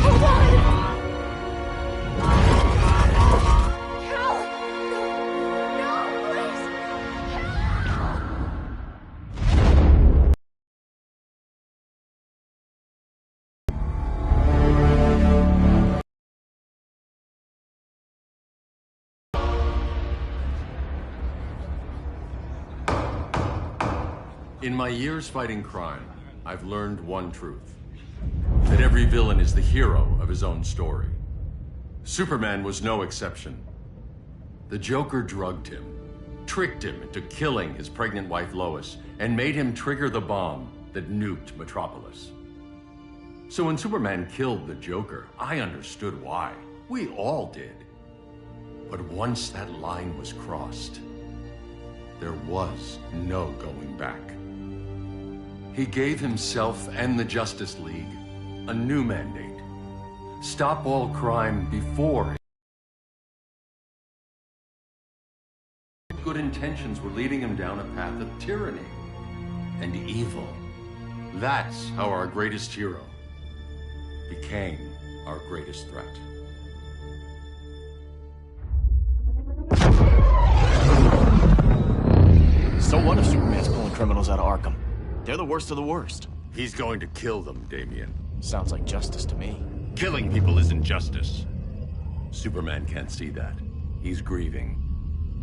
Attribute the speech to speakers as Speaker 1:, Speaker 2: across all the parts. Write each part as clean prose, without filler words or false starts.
Speaker 1: Hold on! Cal! No, please!
Speaker 2: In my years fighting crime, I've learned one truth. That every villain is the hero of his own story. Superman was no exception. The Joker drugged him, tricked him into killing his pregnant wife Lois, and made him trigger the bomb that nuked Metropolis. So when Superman killed the Joker, I understood why. We all did. But once that line was crossed, there was no going back. He gave himself and the Justice League a new mandate. Stop all crime before good intentions were leading him down a path of tyranny and evil. That's how our greatest hero became our greatest threat.
Speaker 3: So what if Superman's pulling criminals out of Arkham? They're the worst of the worst.
Speaker 2: He's going to kill them, Damian.
Speaker 3: Sounds like justice to me.
Speaker 2: Killing people isn't justice. Superman can't see that. He's grieving.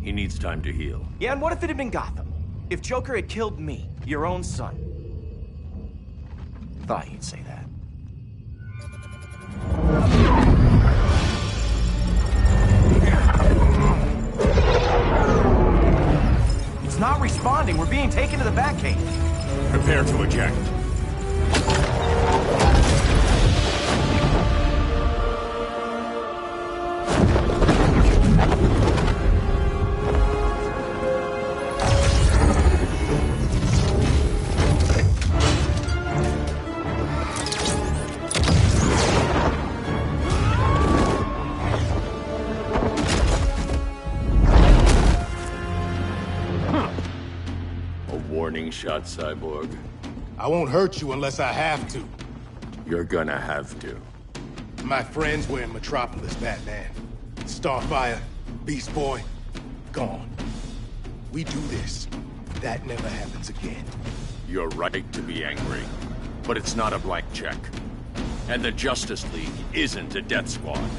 Speaker 2: He needs time to heal.
Speaker 3: Yeah, and what if it had been Gotham? If Joker had killed me, your own son? Thought he'd say that. It's not responding. We're being taken to the Batcave.
Speaker 2: Prepare to eject. A warning shot, Cyborg.
Speaker 4: I won't hurt you unless I have to.
Speaker 2: You're gonna have to.
Speaker 4: My friends were in Metropolis, Batman. Starfire, Beast Boy, gone. We do this. That never happens again.
Speaker 2: You're right to be angry, but it's not a blank check. And the Justice League isn't a death squad.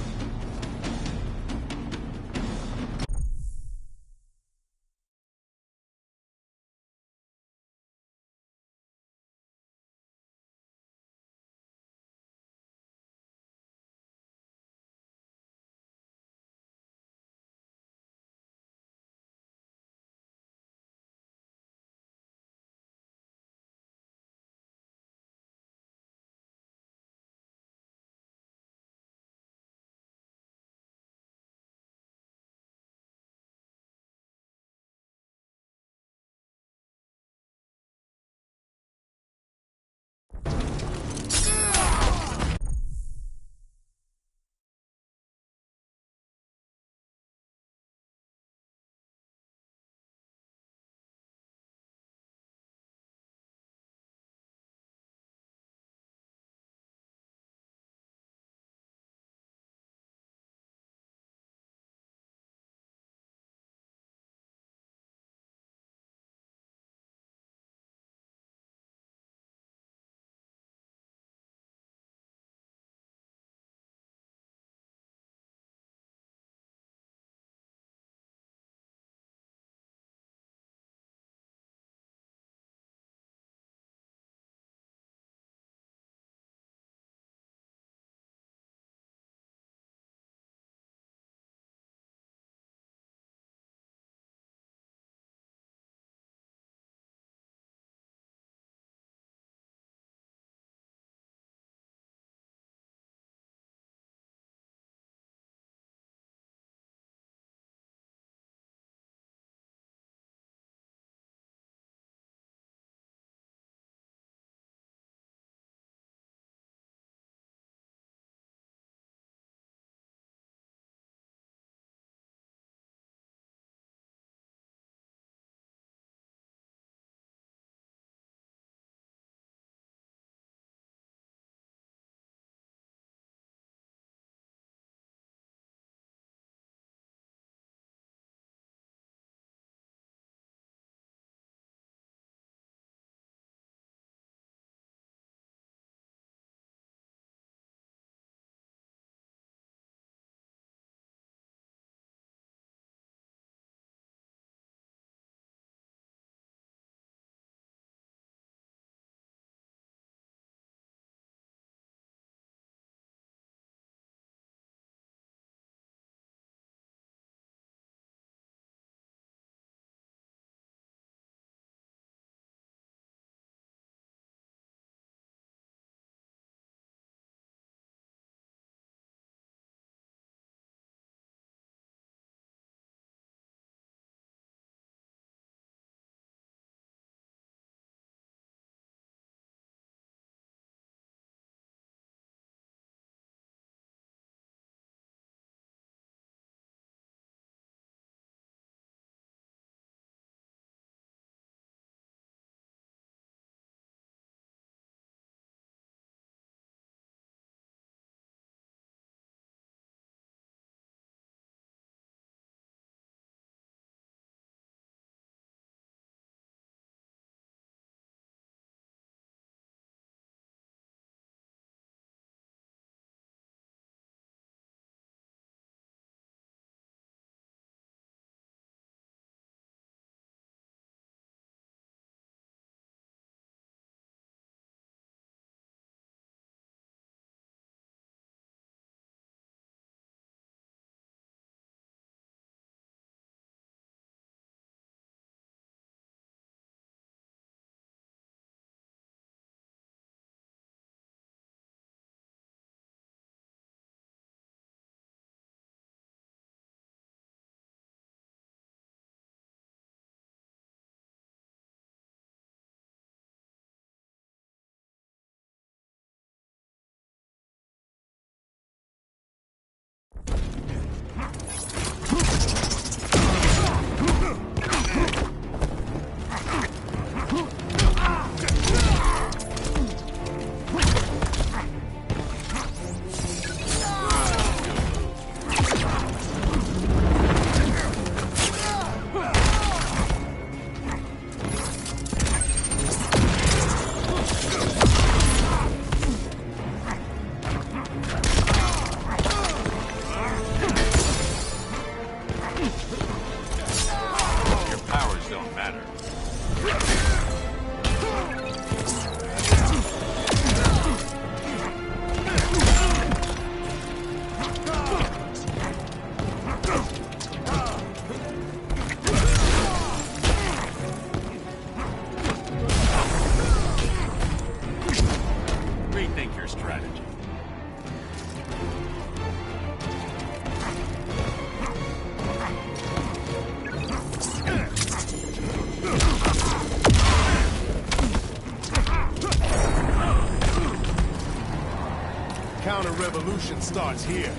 Speaker 4: revolution starts here.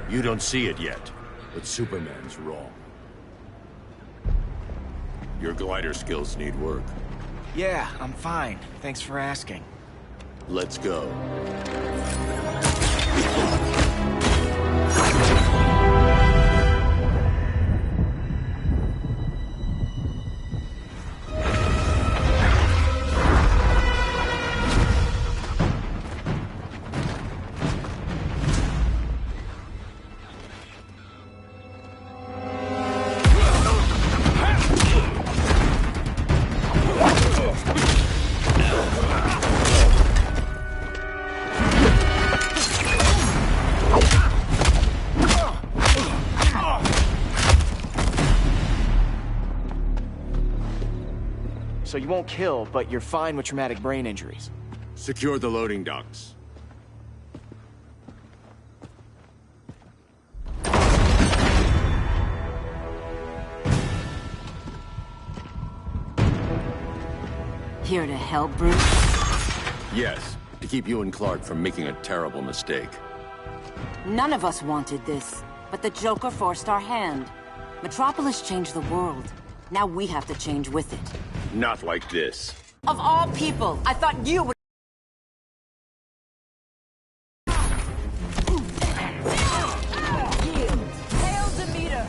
Speaker 2: You don't see it yet, but Superman's wrong. Your glider skills need work.
Speaker 3: Yeah, I'm fine. Thanks for asking.
Speaker 2: Let's go.
Speaker 3: So you won't kill, but you're fine with traumatic brain injuries.
Speaker 2: Secure the loading docks.
Speaker 5: Here to help, Bruce?
Speaker 2: Yes, to keep you and Clark from making a terrible mistake.
Speaker 5: None of us wanted this, but the Joker forced our hand. Metropolis changed the world. Now we have to change with it.
Speaker 2: Not like this.
Speaker 5: Of all people, I thought you would... Hail Demeter!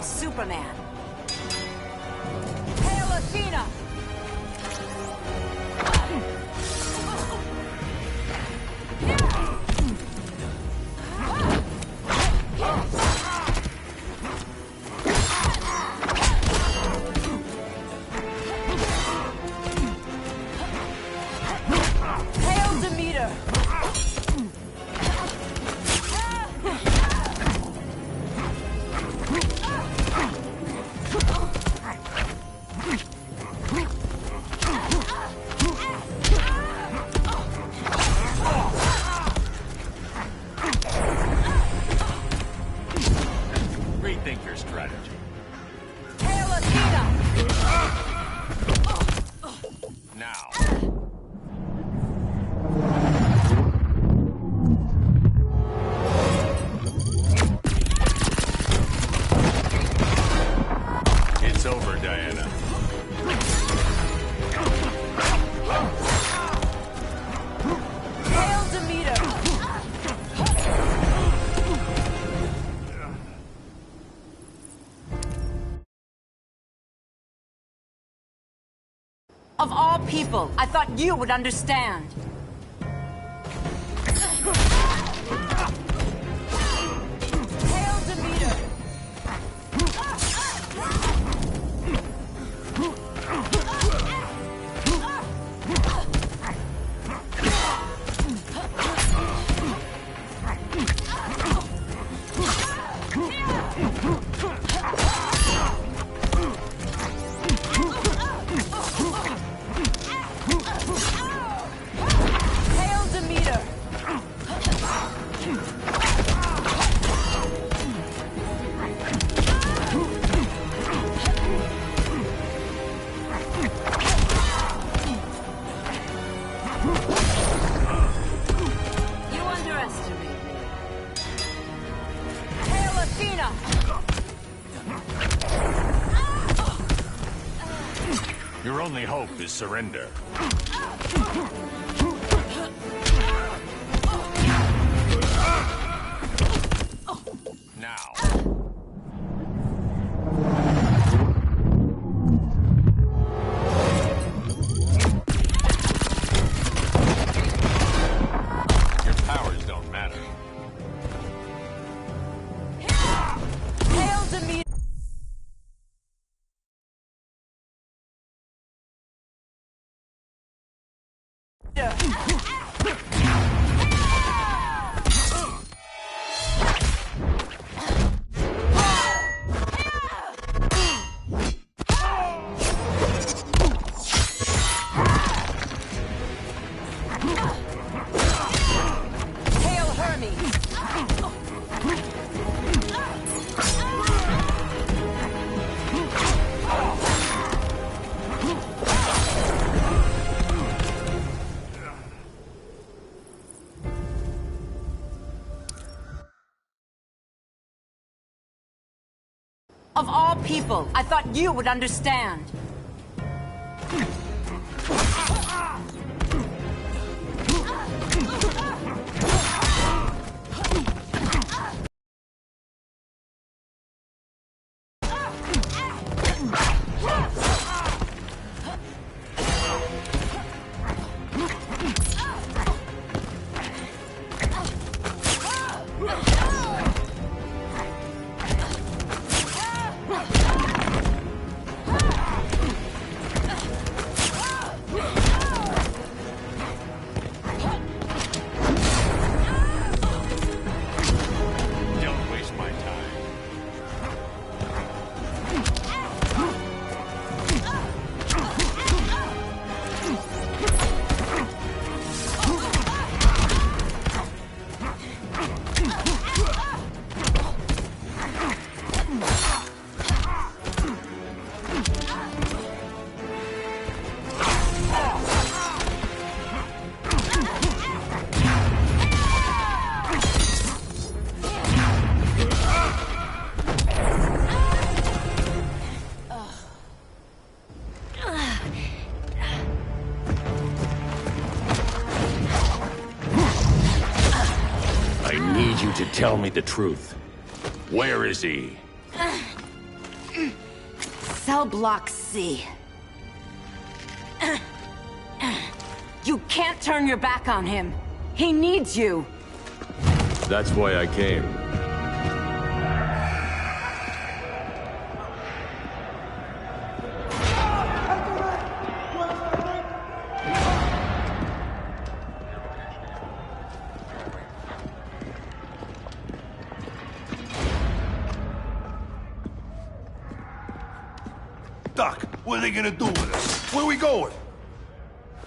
Speaker 5: Superman. Hail Athena! Hail Demeter!
Speaker 2: Rethink your strategy.
Speaker 5: Hail Athena!
Speaker 2: Now. It's over, Diana.
Speaker 5: Hail Demeter! Of all people, I thought you would understand. Hail Demeter!
Speaker 6: Your only hope is surrender. Now. Your powers don't matter.
Speaker 5: Hail Demeter! Hail Hermes! Of all people, I thought you would understand.
Speaker 6: Don't waste my time. I need you to tell me the truth. Where is he?
Speaker 5: Cell Block C. You can't turn your back on him. He needs you.
Speaker 2: That's why I came.
Speaker 7: Doc, what are they gonna do with us? Where we going?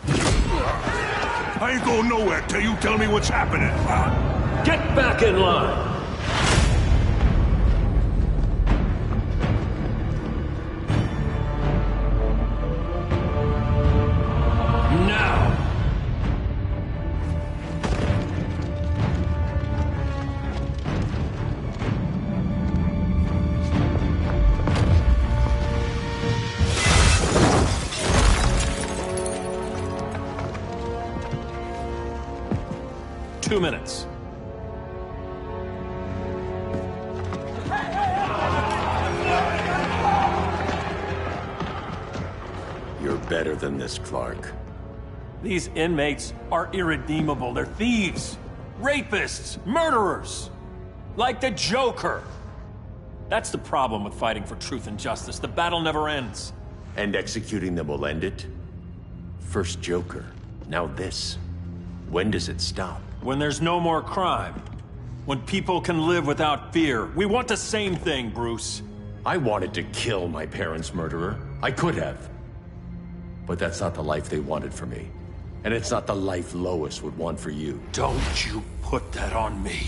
Speaker 7: I ain't going nowhere till you tell me what's happening.
Speaker 6: Get back in line! Now! Two minutes.
Speaker 2: You're better than this, Clark.
Speaker 8: These inmates are irredeemable. They're thieves, rapists, murderers. Like the Joker. That's the problem with fighting for truth and justice. The battle never ends.
Speaker 2: And executing them will end it? First Joker, now this. When does it stop?
Speaker 8: When there's no more crime. When people can live without fear. We want the same thing, Bruce.
Speaker 2: I wanted to kill my parents' murderer. I could have. But that's not the life they wanted for me. And it's not the life Lois would want for you.
Speaker 8: Don't you put that on me.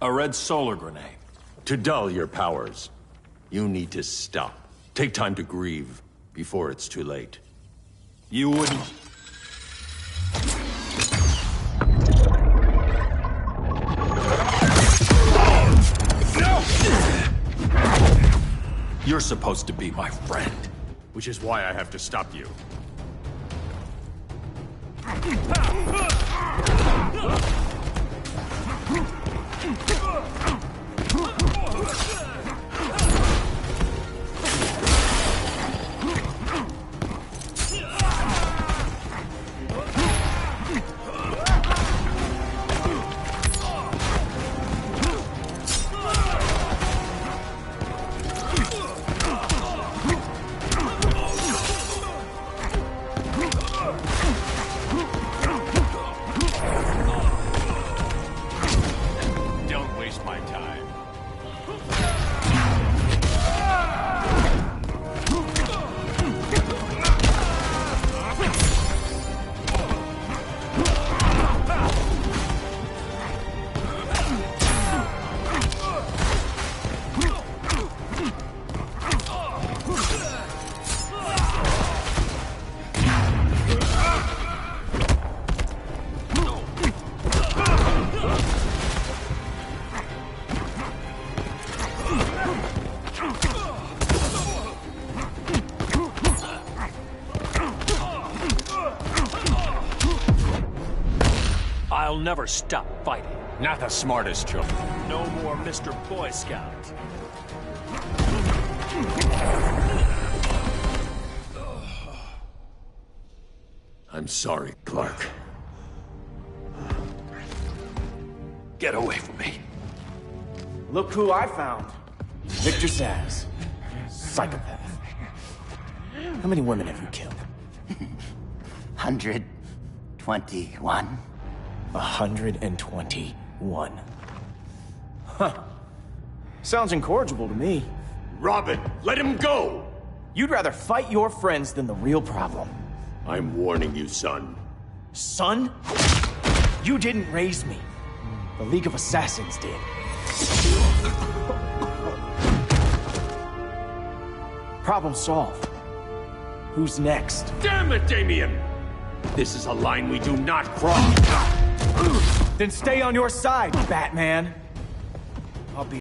Speaker 8: A red solar grenade.
Speaker 2: To dull your powers, you need to stop. Take time to grieve before it's too late.
Speaker 8: You wouldn't... You're supposed to be my friend.
Speaker 2: Which is why I have to stop you.
Speaker 6: Don't waste my time.
Speaker 8: I'll never stop fighting.
Speaker 6: Not the smartest choice.
Speaker 8: No more Mr. Boy Scout.
Speaker 2: I'm sorry, Clark.
Speaker 8: Get away from me.
Speaker 3: Look who I found. Victor Zsasz. Psychopath. How many women have you killed?
Speaker 9: 121.
Speaker 3: 121. Huh. Sounds incorrigible to me.
Speaker 2: Robin, let him go!
Speaker 3: You'd rather fight your friends than the real problem.
Speaker 2: I'm warning you, son.
Speaker 3: Son? You didn't raise me. The League of Assassins did. Problem solved. Who's next?
Speaker 2: Damn it, Damien! This is a line we do not cross.
Speaker 3: Then stay on your side, Batman. I'll be...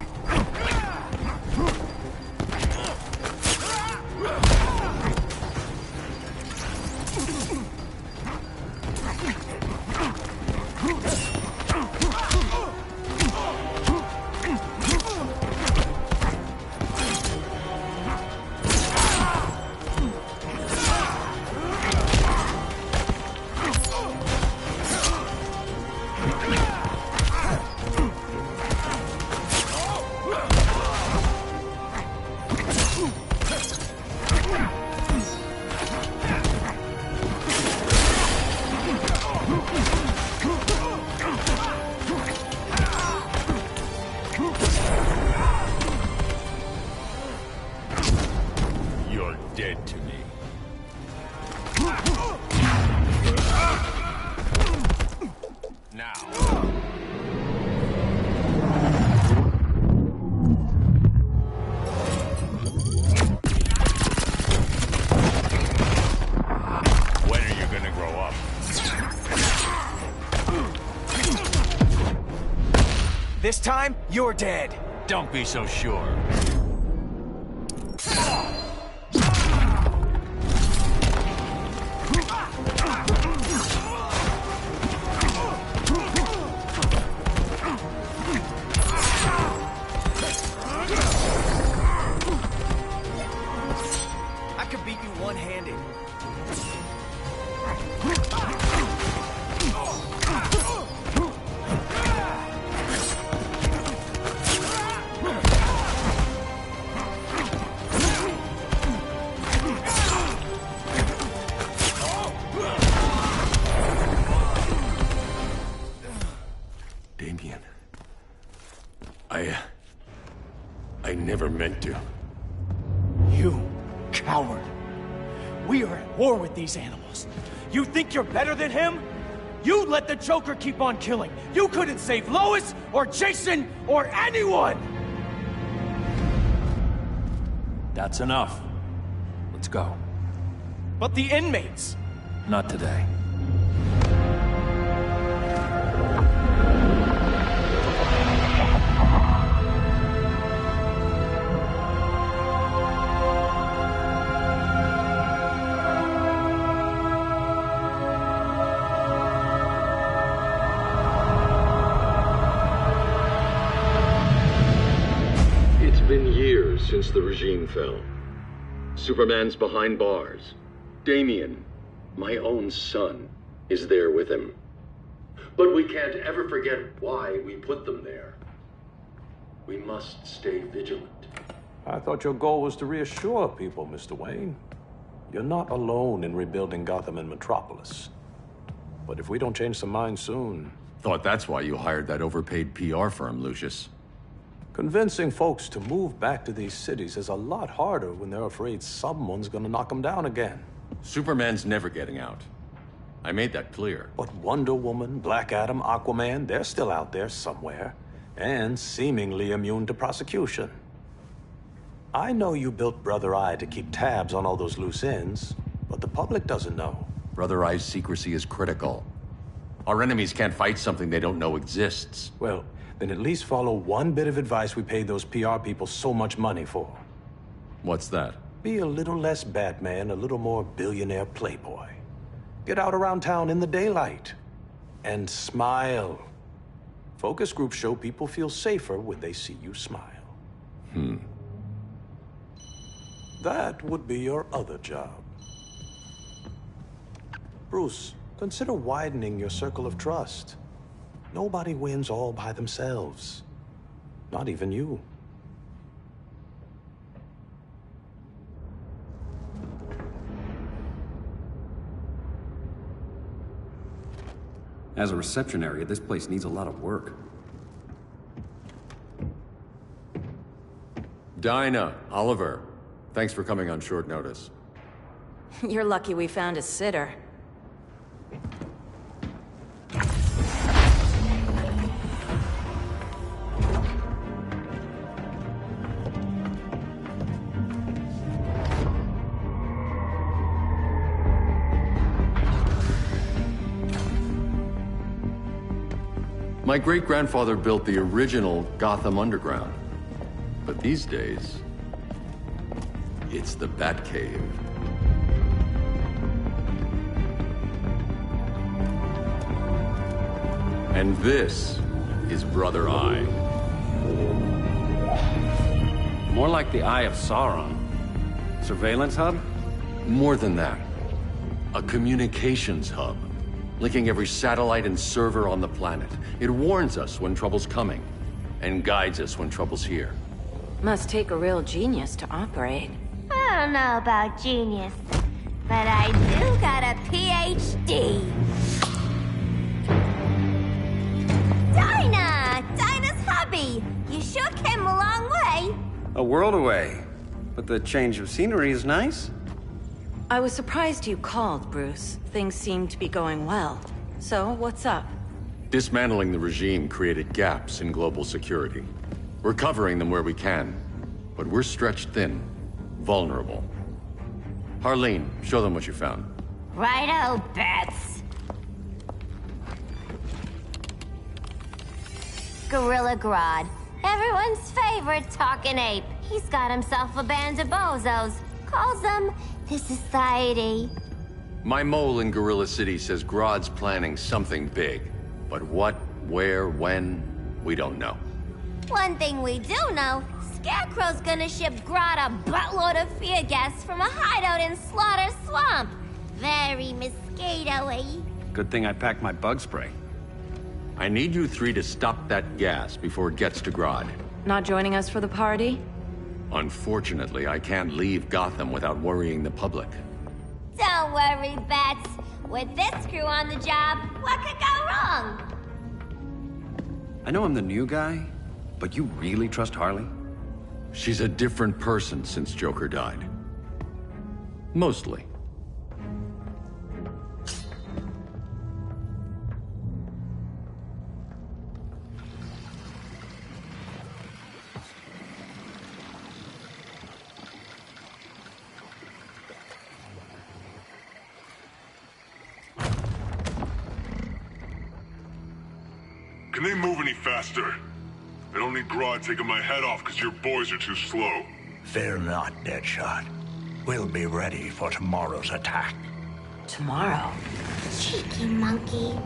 Speaker 6: You're dead to me. Now. When are you gonna grow up?
Speaker 3: This time, you're dead.
Speaker 6: Don't be so sure.
Speaker 3: I could beat you one-handed.
Speaker 2: Damien. I never meant to.
Speaker 3: You coward. We are at war with these animals. You think you're better than him? You let the Joker keep on killing. You couldn't save Lois, or Jason, or anyone!
Speaker 8: That's enough. Let's go.
Speaker 3: But the inmates!
Speaker 8: Not today.
Speaker 2: since the regime fell. Superman's behind bars. Damian, my own son, is there with him. But we can't ever forget why we put them there. We must stay vigilant.
Speaker 10: I thought your goal was to reassure people, Mr. Wayne. You're not alone in rebuilding Gotham and Metropolis. But if we don't change some minds soon...
Speaker 2: Thought that's why you hired that overpaid PR firm, Lucius.
Speaker 10: Convincing folks to move back to these cities is a lot harder when they're afraid someone's gonna knock them down again.
Speaker 2: Superman's never getting out. I made that clear.
Speaker 10: But Wonder Woman, Black Adam, Aquaman, they're still out there somewhere. And seemingly immune to prosecution. I know you built Brother Eye to keep tabs on all those loose ends, but the public doesn't know.
Speaker 2: Brother Eye's secrecy is critical. Our enemies can't fight something they don't know exists.
Speaker 10: Well, then at least follow one bit of advice we paid those PR people so much money for.
Speaker 2: What's that?
Speaker 10: Be a little less Batman, a little more billionaire playboy. Get out around town in the daylight. And smile. Focus groups show people feel safer when they see you smile. That would be your other job. Bruce, consider widening your circle of trust. Nobody wins all by themselves. Not even you.
Speaker 11: As a reception area, this place needs a lot of work.
Speaker 2: Dinah, Oliver, thanks for coming on short notice.
Speaker 12: You're lucky we found a sitter.
Speaker 2: My great-grandfather built the original Gotham Underground. But these days, it's the Batcave. And this is Brother Eye.
Speaker 11: More like the Eye of Sauron. Surveillance hub?
Speaker 2: More than that. A communications hub, linking every satellite and server on the planet. It warns us when trouble's coming, and guides us when trouble's here.
Speaker 12: Must take a real genius to operate.
Speaker 1: I don't know about genius, but I do got a PhD. Dinah's hubby! You sure came a long way.
Speaker 11: A world away. But the change of scenery is nice.
Speaker 12: I was surprised you called, Bruce. Things seem to be going well. So, what's up?
Speaker 2: Dismantling the regime created gaps in global security. We're covering them where we can, but we're stretched thin, vulnerable. Harleen, show them what you found.
Speaker 1: Righto, Bats. Gorilla Grodd. Everyone's favorite talking ape. He's got himself a band of bozos. Calls them the Society.
Speaker 2: My mole in Gorilla City says Grodd's planning something big. But what, where, when, we don't know.
Speaker 1: One thing we do know, Scarecrow's gonna ship Grodd a buttload of fear gas from a hideout in Slaughter Swamp. Very mosquito-y.
Speaker 11: Good thing I packed my bug spray.
Speaker 2: I need you three to stop that gas before it gets to Grodd.
Speaker 12: Not joining us for the party?
Speaker 2: Unfortunately, I can't leave Gotham without worrying the public.
Speaker 1: Don't worry, Bats. With this crew on the job, what could go wrong?
Speaker 11: I know I'm the new guy, but you really trust Harley?
Speaker 2: She's a different person since Joker died. Mostly.
Speaker 7: Can they move any faster? I don't need Grodd taking my head off because your boys are too slow.
Speaker 13: Fear not, Deadshot. We'll be ready for tomorrow's attack.
Speaker 12: Tomorrow?
Speaker 1: Cheeky monkey.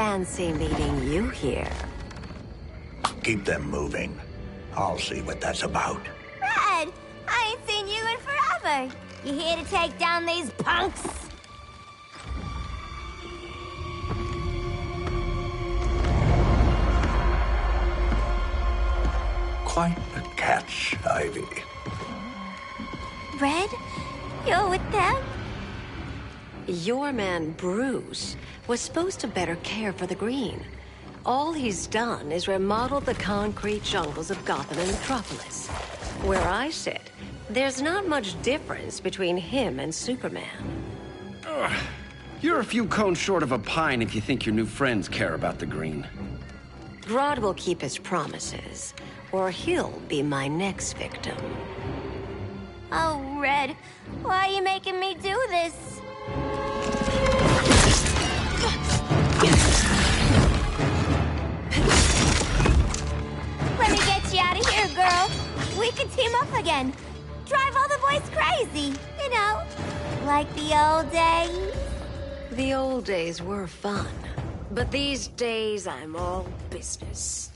Speaker 14: fancy meeting you here.
Speaker 13: Keep them moving. I'll see what that's about.
Speaker 1: Red, I ain't seen you in forever. You here to take down these punks?
Speaker 13: Quite a catch, Ivy.
Speaker 1: Red, you're with them?
Speaker 14: Your man, Bruce, was supposed to better care for the Green. All he's done is remodel the concrete jungles of Gotham and Metropolis. Where I sit, there's not much difference between him and Superman.
Speaker 11: Ugh. You're a few cones short of a pine if you think your new friends care about the Green.
Speaker 14: Grodd will keep his promises, or he'll be my next victim.
Speaker 1: Oh, Red, why are you making me do this? Let me get you out of here, girl. We can team up again. Drive all the boys crazy, you know, like the old days.
Speaker 14: The old days were fun, but these days I'm all business.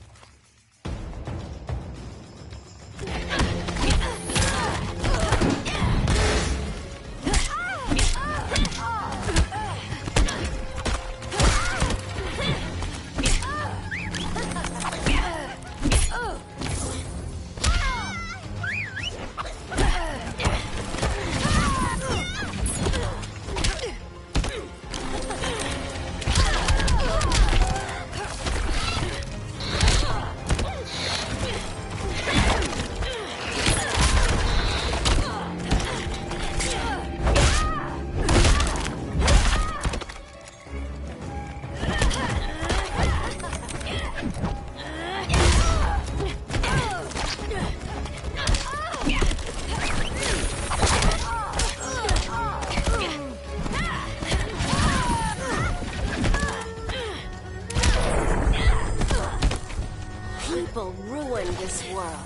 Speaker 14: People ruined this world.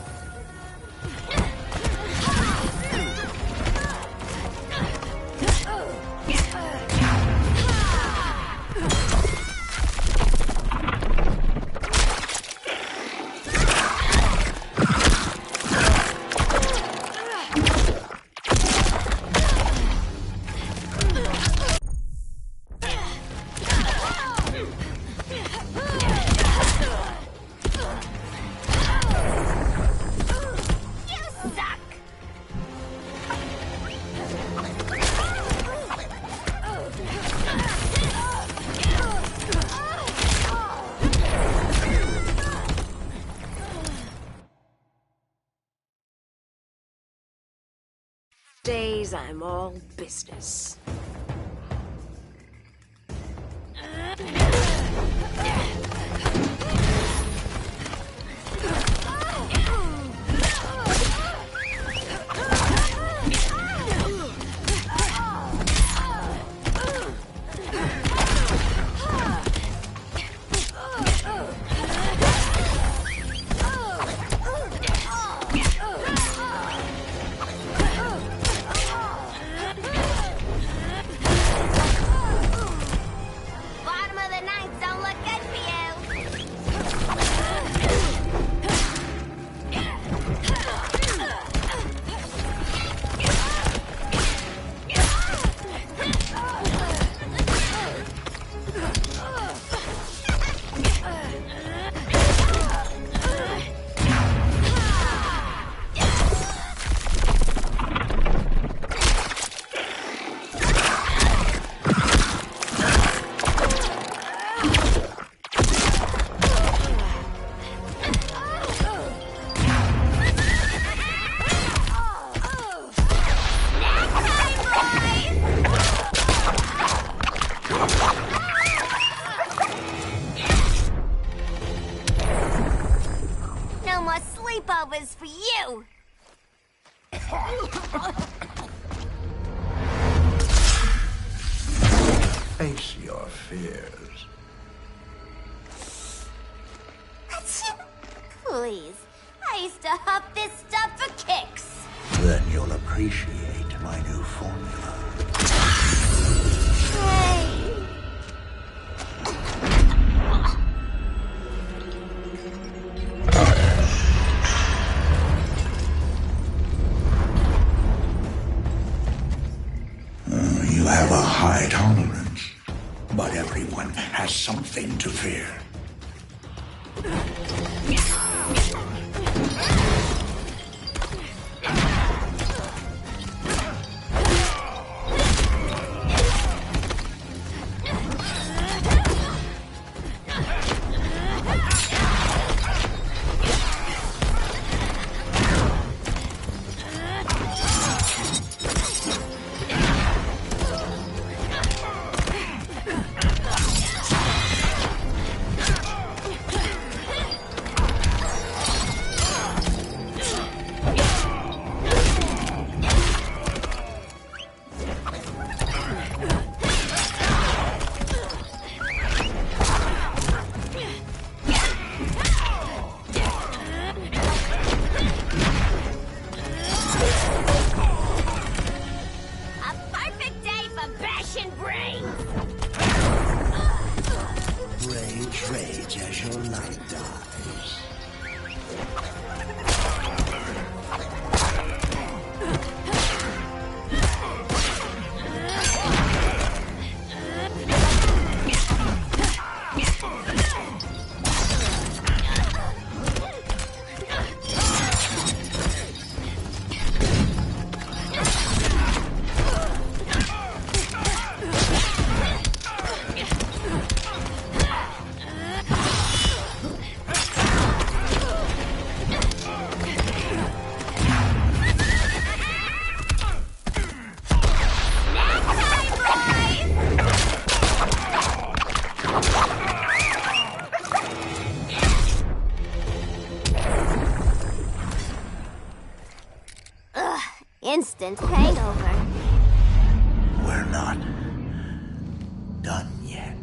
Speaker 14: Days I'm all business.
Speaker 1: Sleepovers for you!
Speaker 13: Face your fears.
Speaker 1: Please, I used to huff this stuff for kicks.
Speaker 13: Then you'll appreciate my new formula.
Speaker 1: Hey. instant hangover.
Speaker 13: We're not done yet.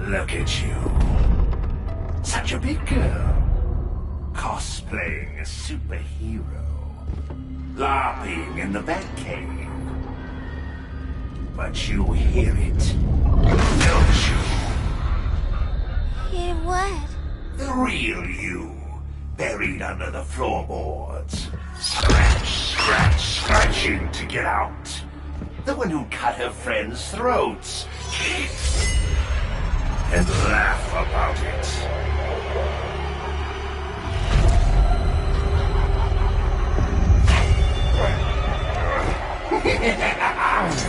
Speaker 15: Look at you. Such a big girl. Cosplaying a superhero. LARPing in the Batcave. But you hear it, don't you?
Speaker 1: Hear what?
Speaker 15: The real you, buried under the floorboards. Scratch, scratch, scratching to get out. The one who cut her friends' throats. And laugh about it.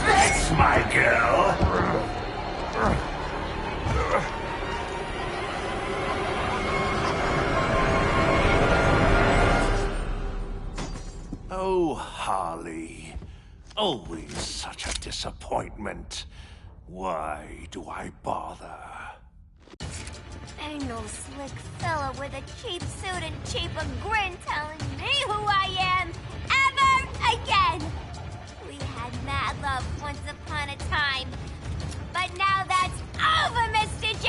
Speaker 15: That's my girl. Oh, Harley. Always such a disappointment. Why do I bother?
Speaker 1: Ain't no slick fella with a cheap suit and cheaper grin telling me who I am ever again. We had mad love once upon a time, but now that's over, Mr. J.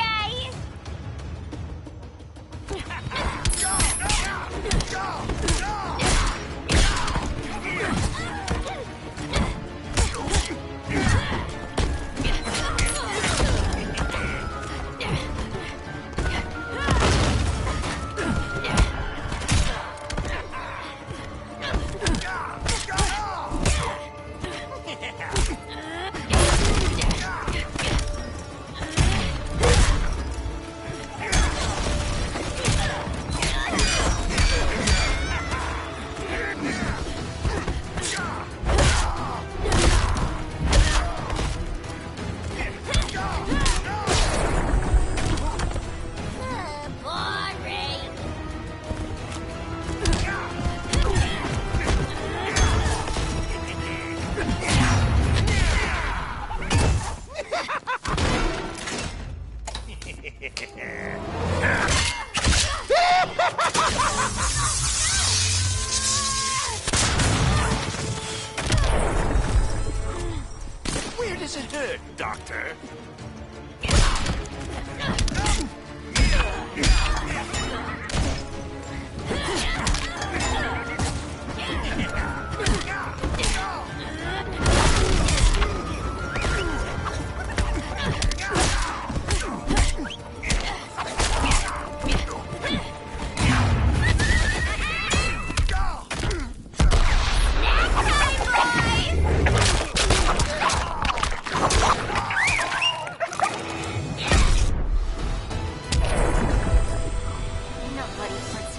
Speaker 15: Where does it hurt, Doctor?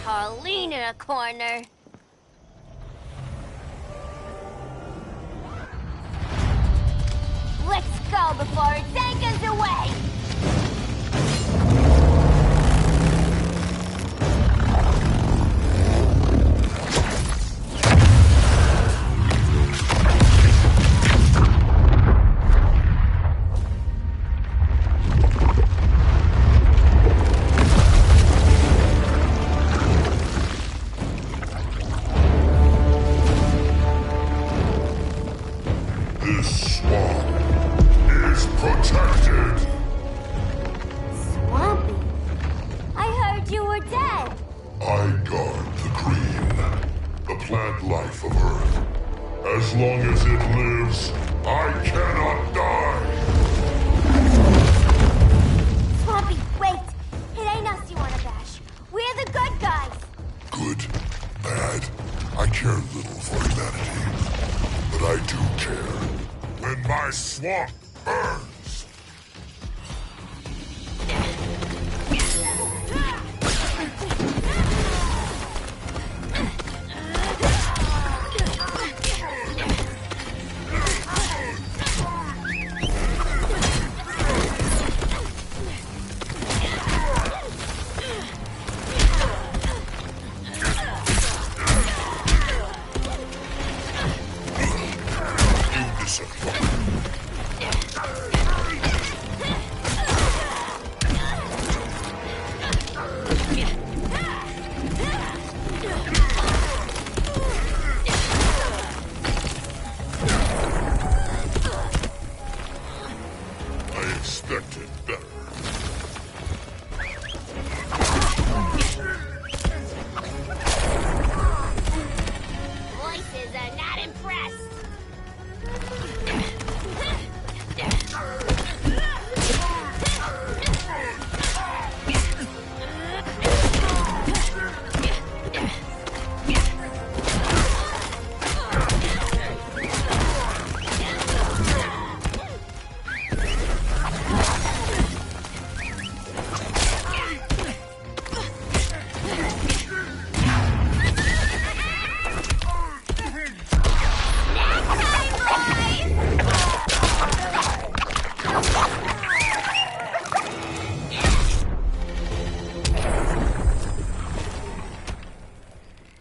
Speaker 1: Harleen in a corner. Let's go before it takes us away!
Speaker 7: This swamp is protected.
Speaker 1: Swampy? I heard you were dead.
Speaker 7: I guard the green, the plant life of Earth. As long as it lives, I cannot die.
Speaker 1: Swampy, wait. It ain't us you wanna bash. We're the good guys.
Speaker 7: Good my swamp burns!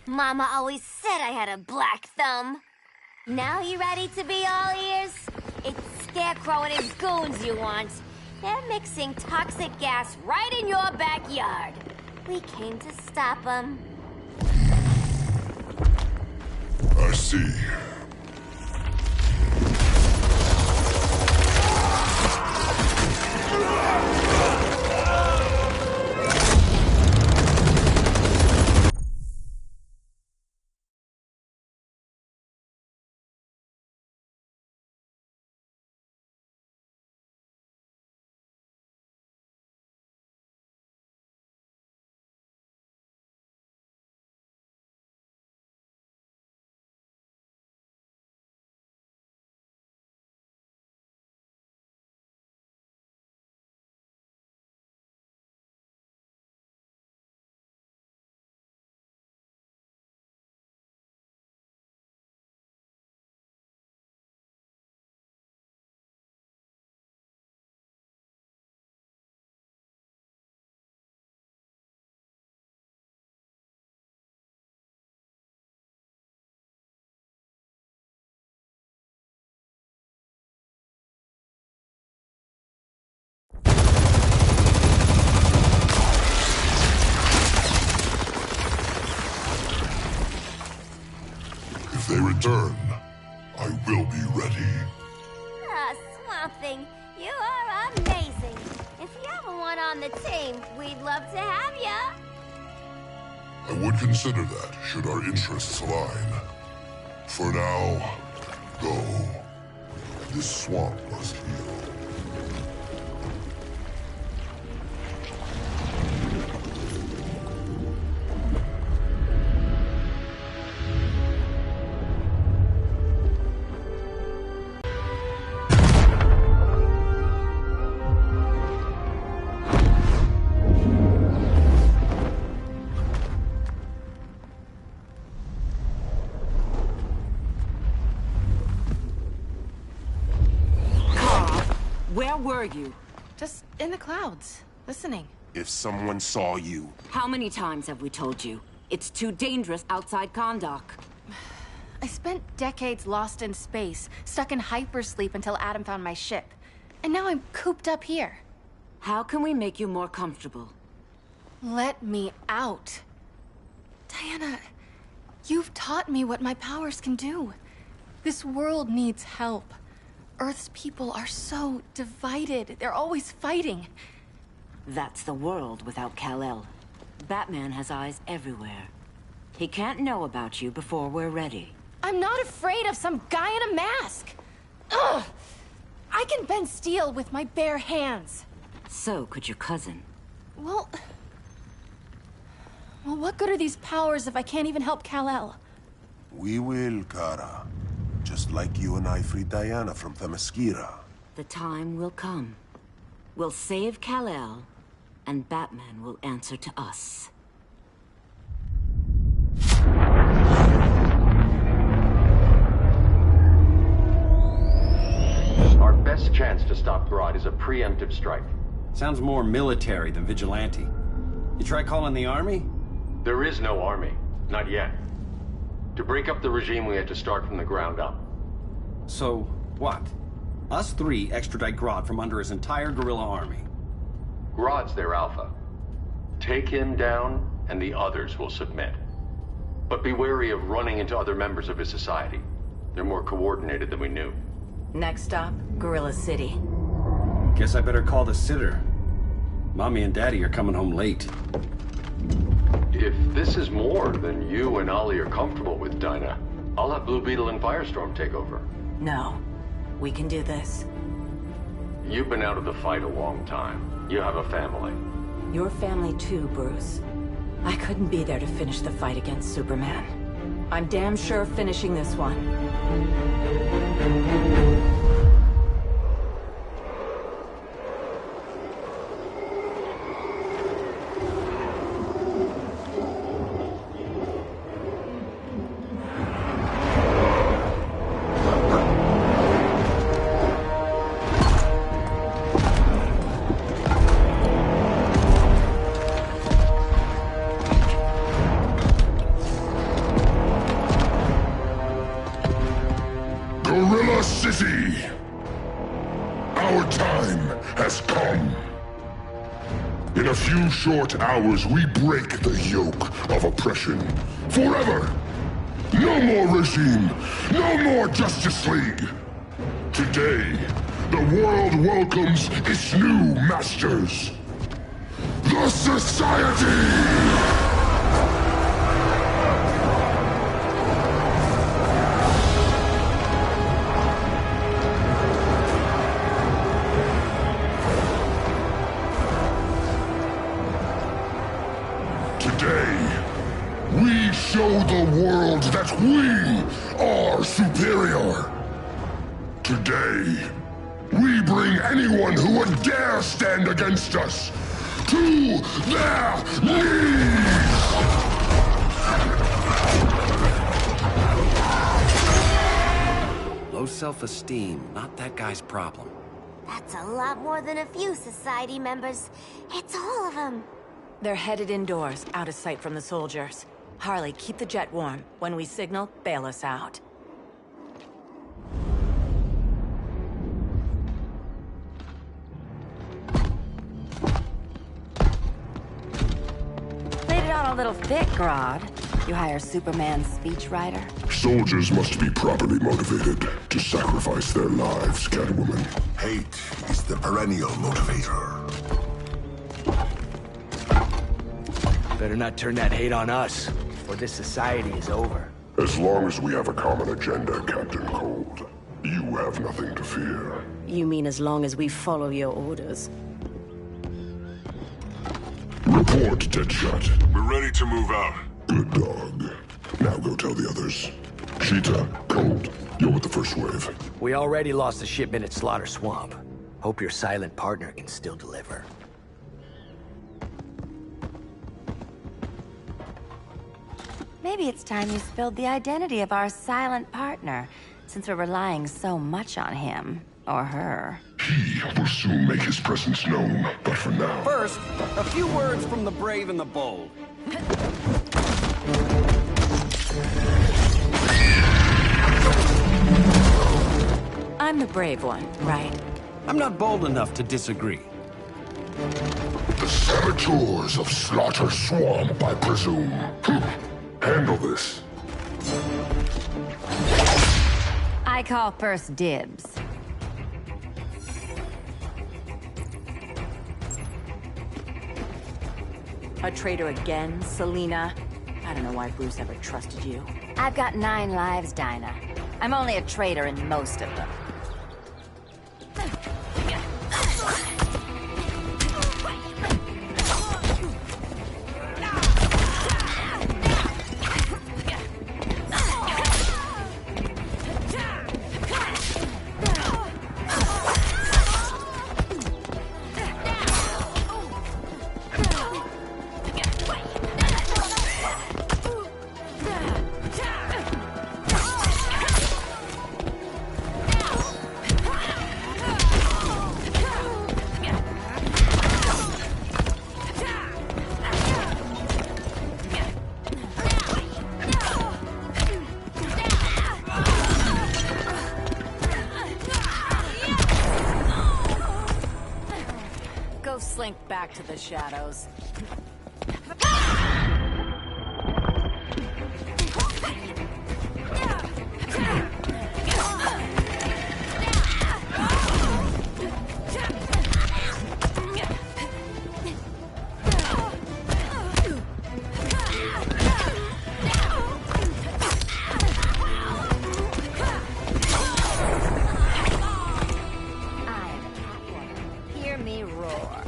Speaker 1: Mama always said I had a black thumb. Now you ready to be all ears? It's Scarecrow and his goons you want. They're mixing toxic gas right in your backyard. We came to stop them.
Speaker 7: I see. If they return, I will be ready.
Speaker 1: Ah, Swamp Thing, you are amazing. If you ever want on the team, we'd love to have ya.
Speaker 7: I would consider that, should our interests align. For now, go. This swamp must heal.
Speaker 5: Where were you?
Speaker 12: Just in the clouds, listening.
Speaker 16: If someone saw you...
Speaker 5: How many times have we told you? It's too dangerous outside Kahndaq.
Speaker 12: I spent decades lost in space, stuck in hypersleep until Adam found my ship. And now I'm cooped up here.
Speaker 5: How can we make you more comfortable?
Speaker 12: Let me out. Diana, you've taught me what my powers can do. This world needs help. Earth's people are so divided. They're always fighting.
Speaker 5: That's the world without Kal-El. Batman has eyes everywhere. He can't know about you before we're ready.
Speaker 12: I'm not afraid of some guy in a mask. Ugh! I can bend steel with my bare hands.
Speaker 5: So could your cousin.
Speaker 12: Well, what good are these powers if I can't even help Kal-El?
Speaker 13: We will, Kara.
Speaker 16: Just like you and I freed Diana from Themyscira.
Speaker 5: The time will come. We'll save Kal-El, and Batman will answer to us.
Speaker 2: Our best chance to stop Grodd is a preemptive strike.
Speaker 11: Sounds more military than vigilante. You try calling the army?
Speaker 2: There is no army. Not yet. To break up the regime, we had to start from the ground up.
Speaker 11: So, what? Us three extradite Grodd from under his entire guerrilla army.
Speaker 2: Grodd's their alpha. Take him down, and the others will submit. But be wary of running into other members of his society. They're more coordinated than we knew.
Speaker 5: Next stop, Gorilla City.
Speaker 11: Guess I better call the sitter. Mommy and Daddy are coming home late.
Speaker 2: If this is more than you and Ollie are comfortable with, Dinah, I'll have Blue Beetle and Firestorm take over.
Speaker 5: No. We can do this.
Speaker 2: You've been out of the fight a long time. You have a family.
Speaker 5: Your family too, Bruce. I couldn't be there to finish the fight against Superman. I'm damn sure finishing this one.
Speaker 7: Gorilla City! Our time has come. In a few short hours, we break the yoke of oppression. Forever! No more regime! No more Justice League! Today, the world welcomes its new masters. The Society! We show the world that we are superior. Today, we bring anyone who would dare stand against us to their knees!
Speaker 11: Low self-esteem, not that guy's problem.
Speaker 1: That's a lot more than a few society members. It's all of them.
Speaker 5: They're headed indoors, out of sight from the soldiers. Harley, keep the jet warm. When we signal, bail us out. Played it on a little thick, Grodd. You hire Superman's speechwriter?
Speaker 7: Soldiers must be properly motivated to sacrifice their lives, Catwoman.
Speaker 16: Hate is the perennial motivator.
Speaker 3: Better not turn that hate on us, or this society is over.
Speaker 7: As long as we have a common agenda, Captain Cold, you have nothing to fear.
Speaker 5: You mean as long as we follow your orders?
Speaker 7: Report, Deadshot.
Speaker 16: We're ready to move out.
Speaker 7: Good dog. Now go tell the others. Cheetah, Cold, you're with the first wave.
Speaker 3: We already lost a shipment at Slaughter Swamp. Hope your silent partner can still deliver.
Speaker 17: Maybe it's time you spilled the identity of our silent partner, since we're relying so much on him. Or her.
Speaker 7: He will soon make his presence known, but for now...
Speaker 11: First, a few words from the brave and the bold.
Speaker 5: I'm the brave one, right?
Speaker 11: I'm not bold enough to disagree.
Speaker 7: The saboteurs of Slaughter Swamp, I presume. Handle this.
Speaker 17: I call first dibs.
Speaker 5: A traitor again, Selina? I don't know why Bruce ever trusted you.
Speaker 17: I've got 9 lives, Dinah. I'm only a traitor in most of them.
Speaker 5: back to the shadows.
Speaker 17: Hear me roar.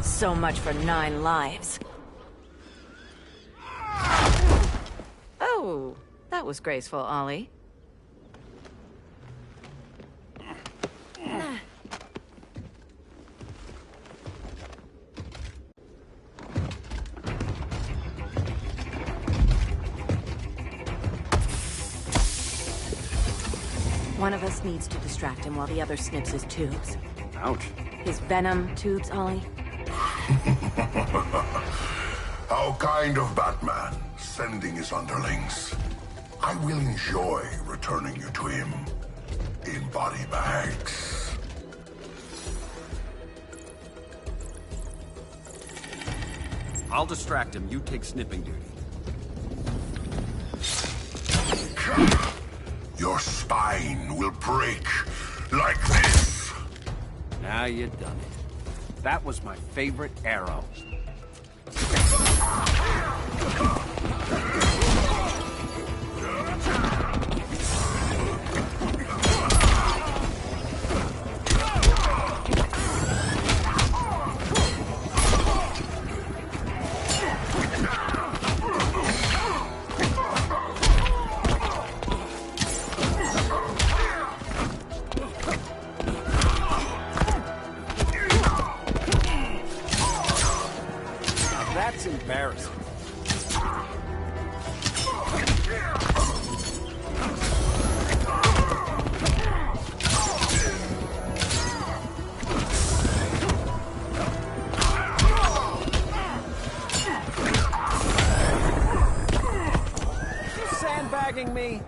Speaker 5: So much for 9 lives. Oh, that was graceful, Ollie. One of us needs to distract him while the other snips his tubes.
Speaker 11: Ouch.
Speaker 5: His venom tubes, Ollie.
Speaker 16: How kind of Batman, sending his underlings. I will enjoy returning you to him in body bags.
Speaker 11: I'll distract him. You take snipping duty.
Speaker 16: Your spine will break like this.
Speaker 11: Now you done it. That was my favorite arrow. That's embarrassing. You sandbagging me?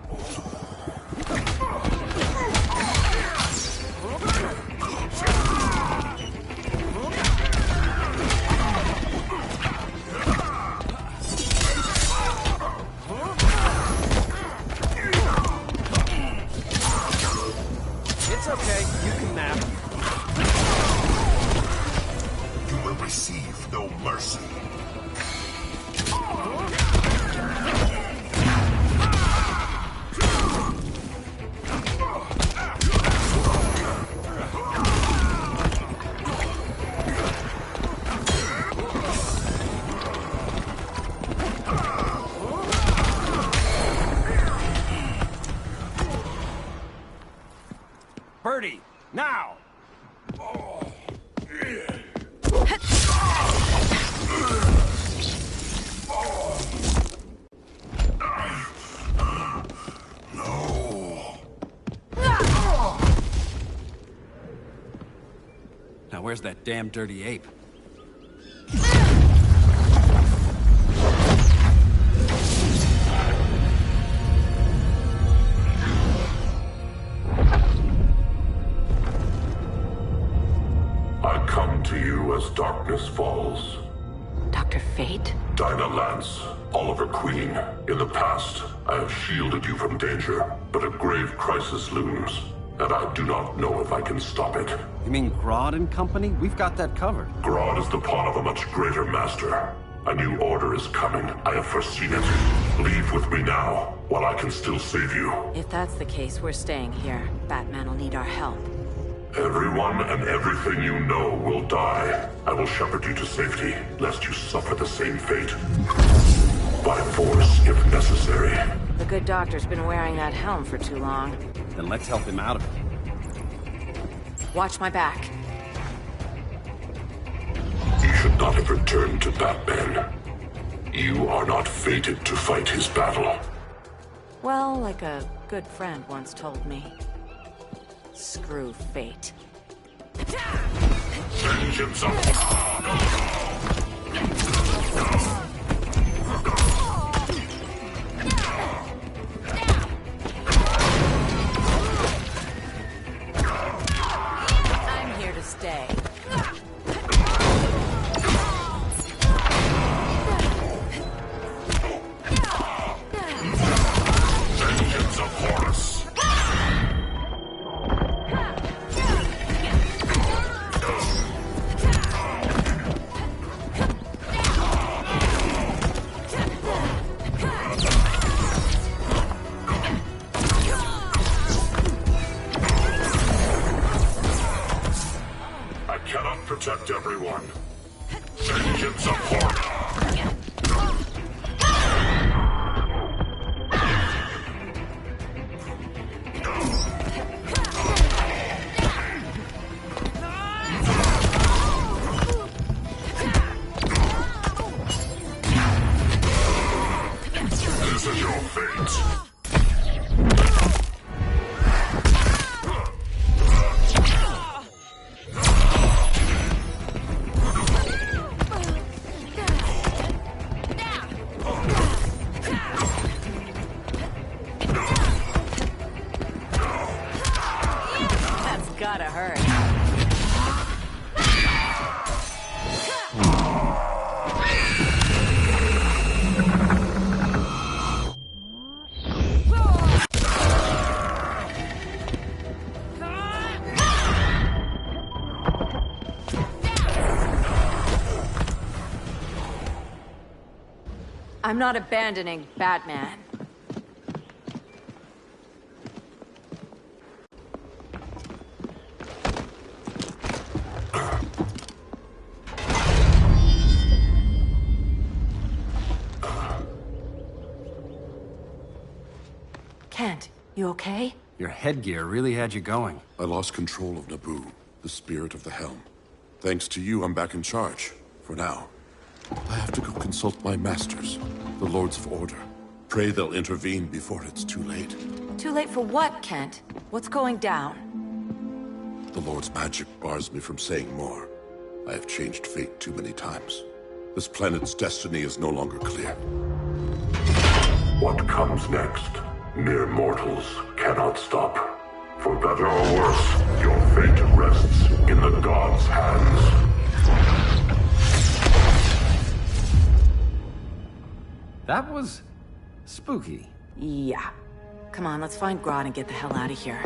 Speaker 11: It's okay, you can nap.
Speaker 16: You will receive no mercy.
Speaker 11: Birdie, now! Now where's that damn dirty ape?
Speaker 7: I come to you as darkness falls.
Speaker 14: Dr. Fate?
Speaker 7: Dinah Lance, Oliver Queen. In the past, I have shielded you from danger, but a grave crisis looms, and I do not know if I can stop it.
Speaker 11: You mean Grodd and company? We've got that covered.
Speaker 7: Grodd is the pawn of a much greater master. A new order is coming. I have foreseen it. Leave with me now, while I can still save you.
Speaker 5: If that's the case, we're staying here. Batman will need our help.
Speaker 7: Everyone and everything you know will die. I will shepherd you to safety, lest you suffer the same fate. By force, if necessary.
Speaker 5: The good doctor's been wearing that helm for too long.
Speaker 11: Then let's help him out of it.
Speaker 5: Watch my back.
Speaker 7: You should not have returned to Batman. You are not fated to fight his battle.
Speaker 5: Well, like a good friend once told me. Screw fate.
Speaker 7: Vengeance of...
Speaker 5: I'm here to stay.
Speaker 7: Vengeance of Horus. I cannot protect everyone. Vengeance of Horus. This is your fate.
Speaker 5: That's gotta hurt. I'm not abandoning Batman. Kent, you okay?
Speaker 11: Your headgear really had you going.
Speaker 16: I lost control of Naboo, the spirit of the helm. Thanks to you, I'm back in charge. For now. I have to go consult my masters, the Lords of Order. Pray they'll intervene before it's too late.
Speaker 5: Too late for what, Kent? What's going down?
Speaker 16: The Lord's magic bars me from saying more. I have changed fate too many times. This planet's destiny is no longer clear.
Speaker 7: What comes next, mere mortals cannot stop. For better or worse, your fate rests in the gods' hands.
Speaker 11: That was... spooky.
Speaker 5: Yeah. Come on, let's find Grodd and get the hell out of here.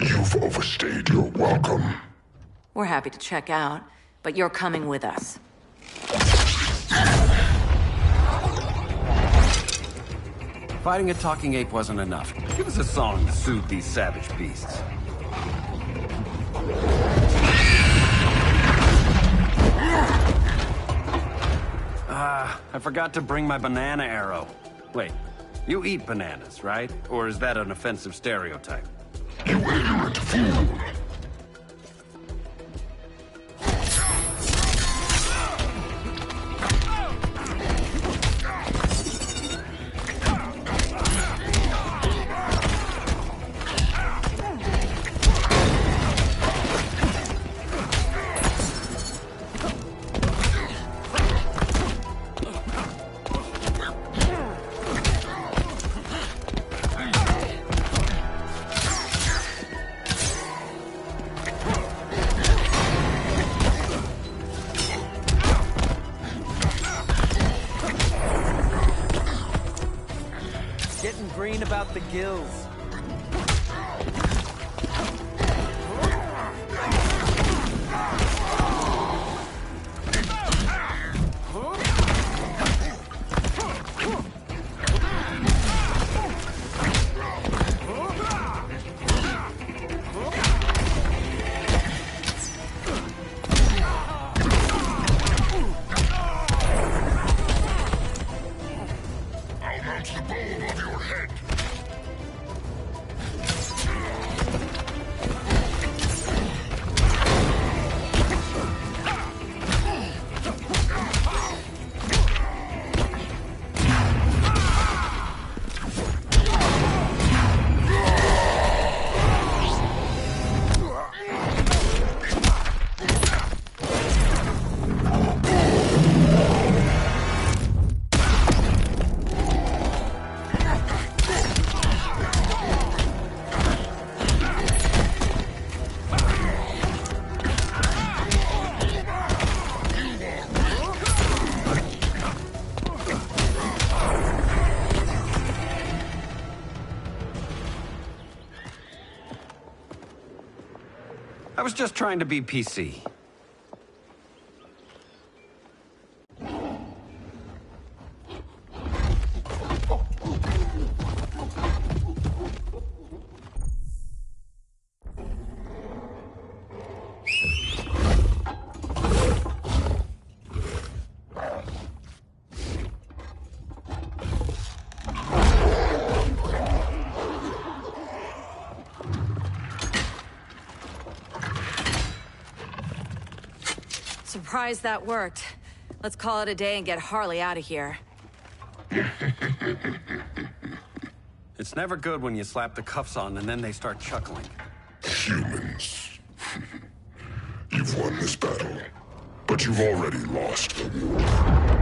Speaker 16: You've overstayed your welcome.
Speaker 5: We're happy to check out, but you're coming with us.
Speaker 11: Fighting a talking ape wasn't enough. Give us a song to soothe these savage beasts. I forgot to bring my banana arrow. Wait, you eat bananas, right? Or is that an offensive stereotype?
Speaker 16: You ignorant fool!
Speaker 3: Getting green about the gills.
Speaker 11: I was just trying to be PC.
Speaker 5: Surprised that worked. Let's call it a day and get Harley out of here.
Speaker 11: It's never good when you slap the cuffs on and then they start chuckling.
Speaker 7: Humans. You've won this battle, but you've already lost the war.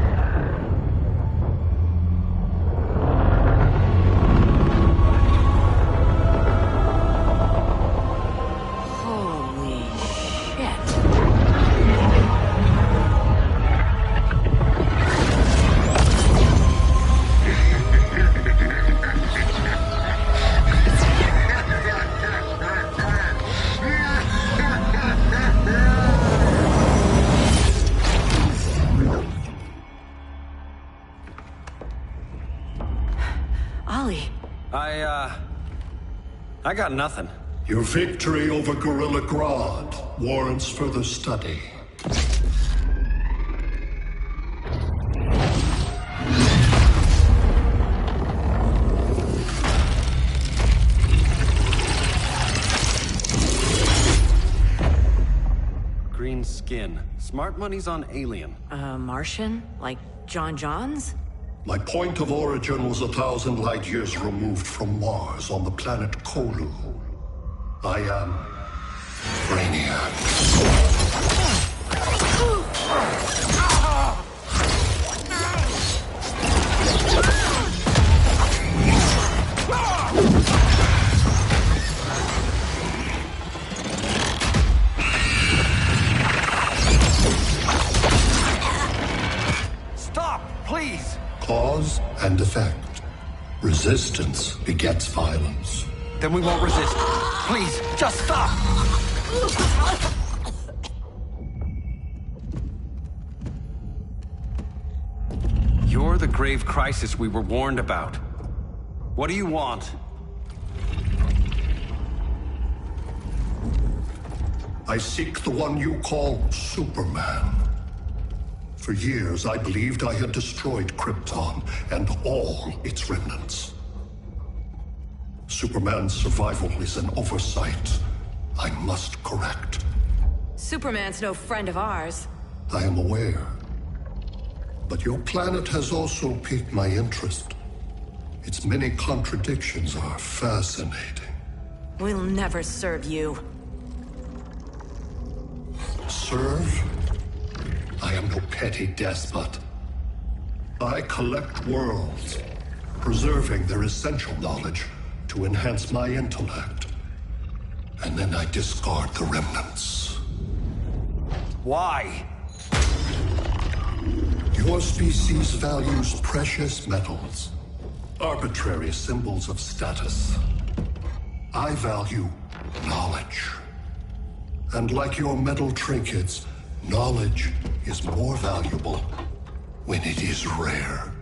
Speaker 11: I got nothing.
Speaker 13: Your victory over Gorilla Grodd warrants further study.
Speaker 11: Green skin. Smart money's on alien.
Speaker 5: Martian? Like John Johns?
Speaker 13: My point of origin was 1,000 light years removed from Mars on the planet Kolu. I am Brainiac.
Speaker 11: Stop, please!
Speaker 13: Cause and effect. Resistance begets violence.
Speaker 11: Then we won't resist. Please, just stop! You're the grave crisis we were warned about. What do you want?
Speaker 13: I seek the one you call Superman. For years, I believed I had destroyed Krypton and all its remnants. Superman's survival is an oversight I must correct.
Speaker 5: Superman's no friend of ours.
Speaker 13: I am aware. But your planet has also piqued my interest. Its many contradictions are fascinating.
Speaker 5: We'll never serve you.
Speaker 13: Serve? I am no petty despot. I collect worlds, preserving their essential knowledge to enhance my intellect. And then I discard the remnants.
Speaker 11: Why?
Speaker 13: Your species values precious metals, arbitrary symbols of status. I value knowledge. And like your metal trinkets, knowledge is more valuable when it is rare.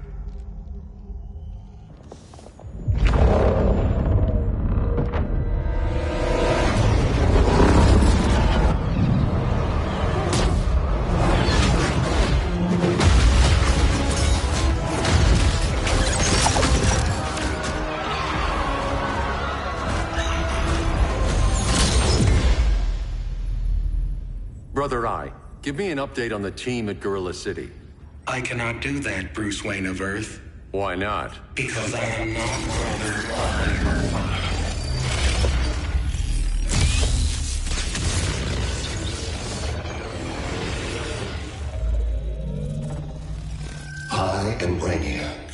Speaker 2: Brother Eye, give me an update on the team at Gorilla City.
Speaker 18: I cannot do that, Bruce Wayne of Earth.
Speaker 2: Why not?
Speaker 18: Because I am not Brother Eye.
Speaker 13: I am Brainiac.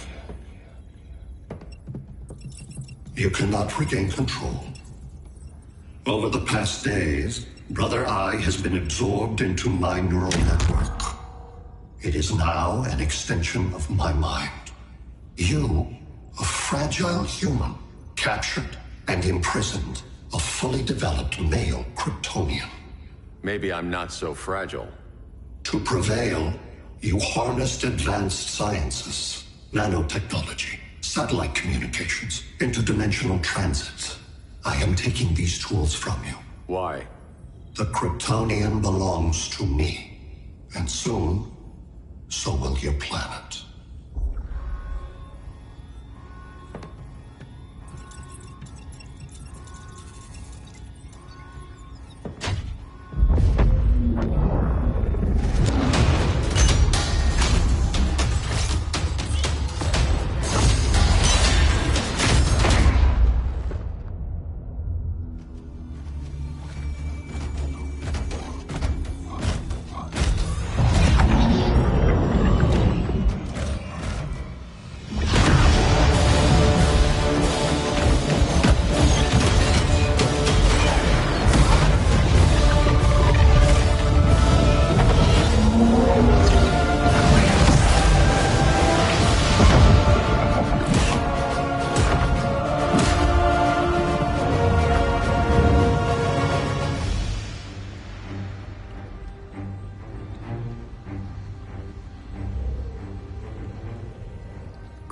Speaker 13: You cannot regain control. Over the past days, Brother Eye has been absorbed into my neural network. It is now an extension of my mind. You, a fragile human, captured and imprisoned a fully developed male Kryptonian.
Speaker 2: Maybe I'm not so fragile.
Speaker 13: To prevail, you harnessed advanced sciences, nanotechnology, satellite communications, interdimensional transits. I am taking these tools from you.
Speaker 2: Why?
Speaker 13: The Kryptonian belongs to me. And soon, so will your planet.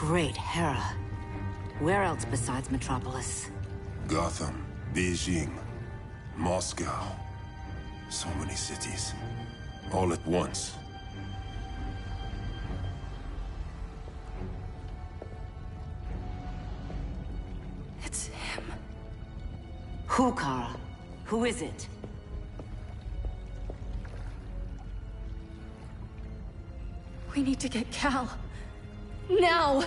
Speaker 5: Great Hera. Where else besides Metropolis?
Speaker 16: Gotham, Beijing, Moscow. So many cities. All at once.
Speaker 5: It's him. Who, Kara? Who is it?
Speaker 12: We need to get Cal. Now!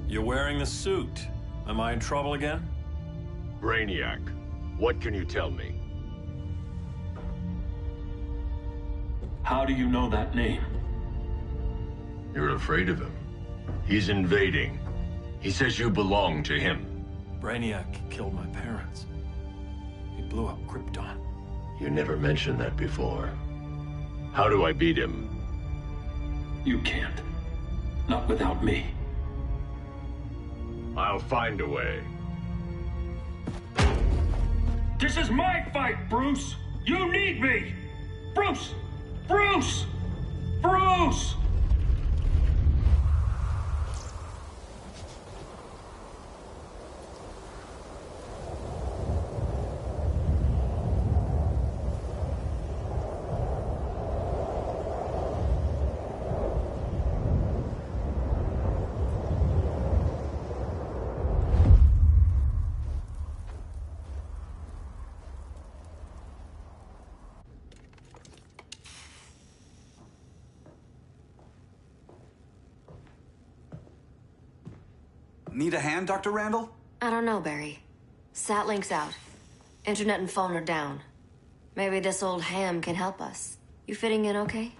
Speaker 8: You're wearing the suit. Am I in trouble again?
Speaker 6: Brainiac, what can you tell me?
Speaker 8: How do you know that name?
Speaker 6: You're afraid of him. He's invading. He says you belong to him.
Speaker 8: Brainiac killed my parents. He blew up Krypton.
Speaker 6: You never mentioned that before. How do I beat him?
Speaker 8: You can't. Not without me.
Speaker 6: I'll find a way.
Speaker 8: This is my fight, Bruce! You need me! Bruce! Bruce! Bruce!
Speaker 19: Need a hand, Dr. Randall?
Speaker 14: I don't know, Barry. Satlink's out. Internet and phone are down. Maybe this old ham can help us. You fitting in okay?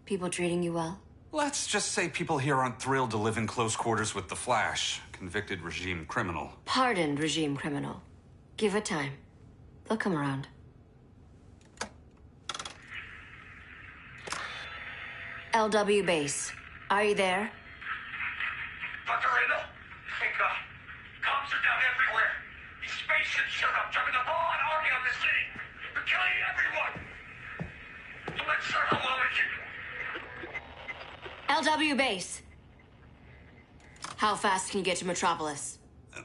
Speaker 14: People treating you well?
Speaker 19: Let's just say people here aren't thrilled to live in close quarters with the Flash, convicted regime criminal.
Speaker 14: Pardoned regime criminal. Give it time. They'll come around. LW base. Are you there?
Speaker 15: Dr. Randall? Cops are down everywhere. These spaceships showed up, dropping the ball and army on the city. They're killing everyone. So let's start a
Speaker 14: LW base. How fast can you get to Metropolis?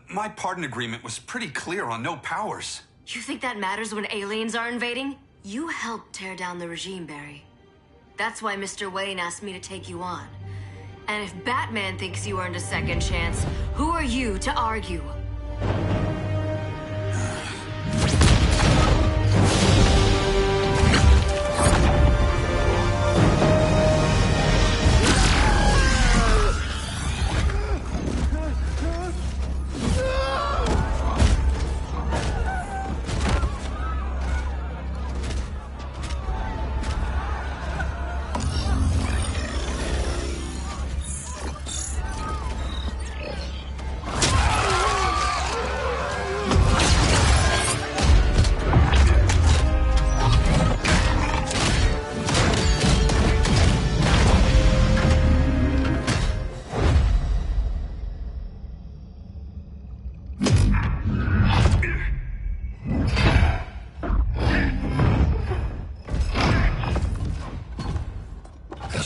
Speaker 19: My pardon agreement was pretty clear on no powers.
Speaker 14: You think that matters when aliens are invading? You helped tear down the regime, Barry. That's why Mr. Wayne asked me to take you on. And if Batman thinks you earned a second chance, who are you to argue?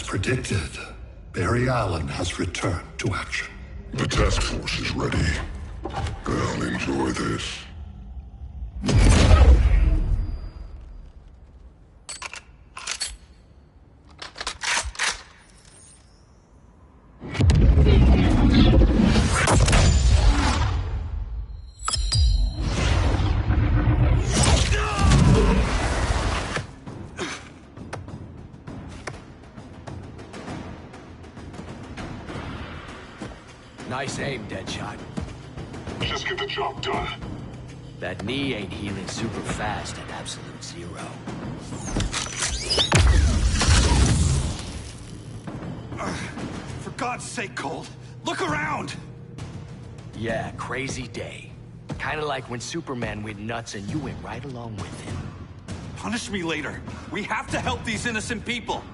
Speaker 13: predicted, Barry Allen has returned to action.
Speaker 7: The task force is ready. I'll enjoy this.
Speaker 3: Nice aim, Deadshot.
Speaker 7: Just get the job done.
Speaker 3: That knee ain't healing super fast at absolute zero.
Speaker 19: For God's sake, Cold, look around!
Speaker 3: Yeah, crazy day. Kinda like when Superman went nuts and you went right along with him.
Speaker 19: Punish me later. We have to help these innocent people.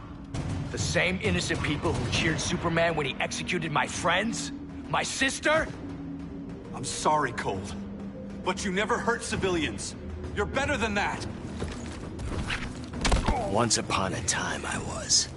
Speaker 3: The same innocent people who cheered Superman when he executed my friends? My sister?
Speaker 19: I'm sorry, Cold. But you never hurt civilians. You're better than that.
Speaker 3: Once upon a time, I was.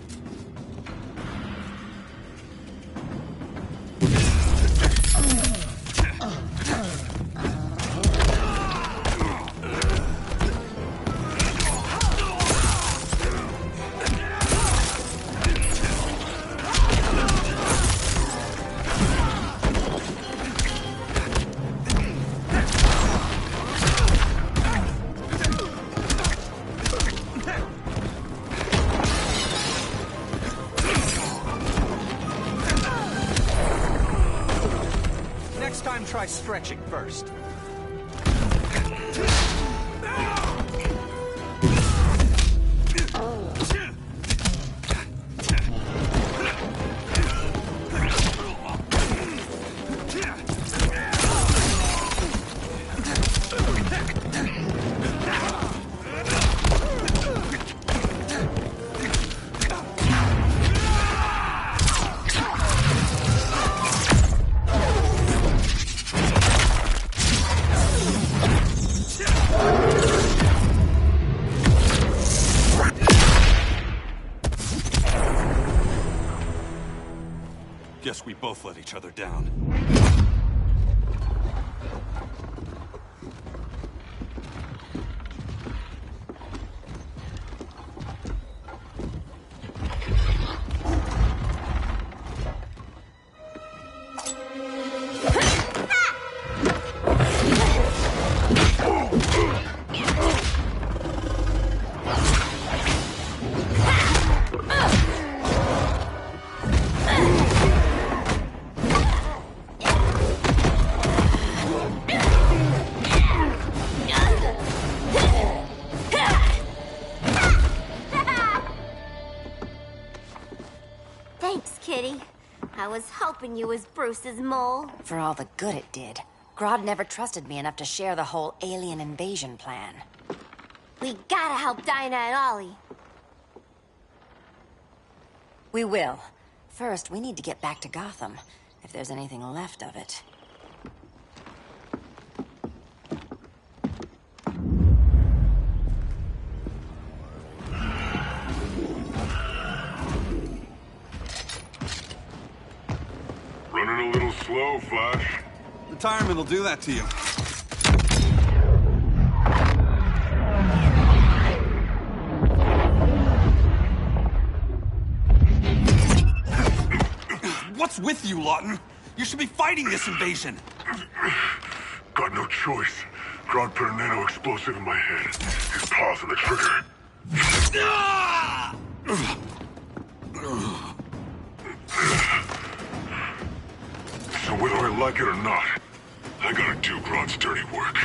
Speaker 19: Try stretching first. Guess we both let each other down.
Speaker 1: I was hoping you was Bruce's mole.
Speaker 17: For all the good it did. Grodd never trusted me enough to share the whole alien invasion plan.
Speaker 1: We gotta help Dinah and Ollie.
Speaker 17: We will. First, we need to get back to Gotham, if there's anything left of it.
Speaker 7: Running a little slow, Flash.
Speaker 19: Retirement will do that to you. What's with you, Lawton? You should be fighting this invasion.
Speaker 7: Got no choice. Grodd put a nano-explosive in my head. His paws on the trigger. So whether I like it or not, I gotta do Grodd's dirty work.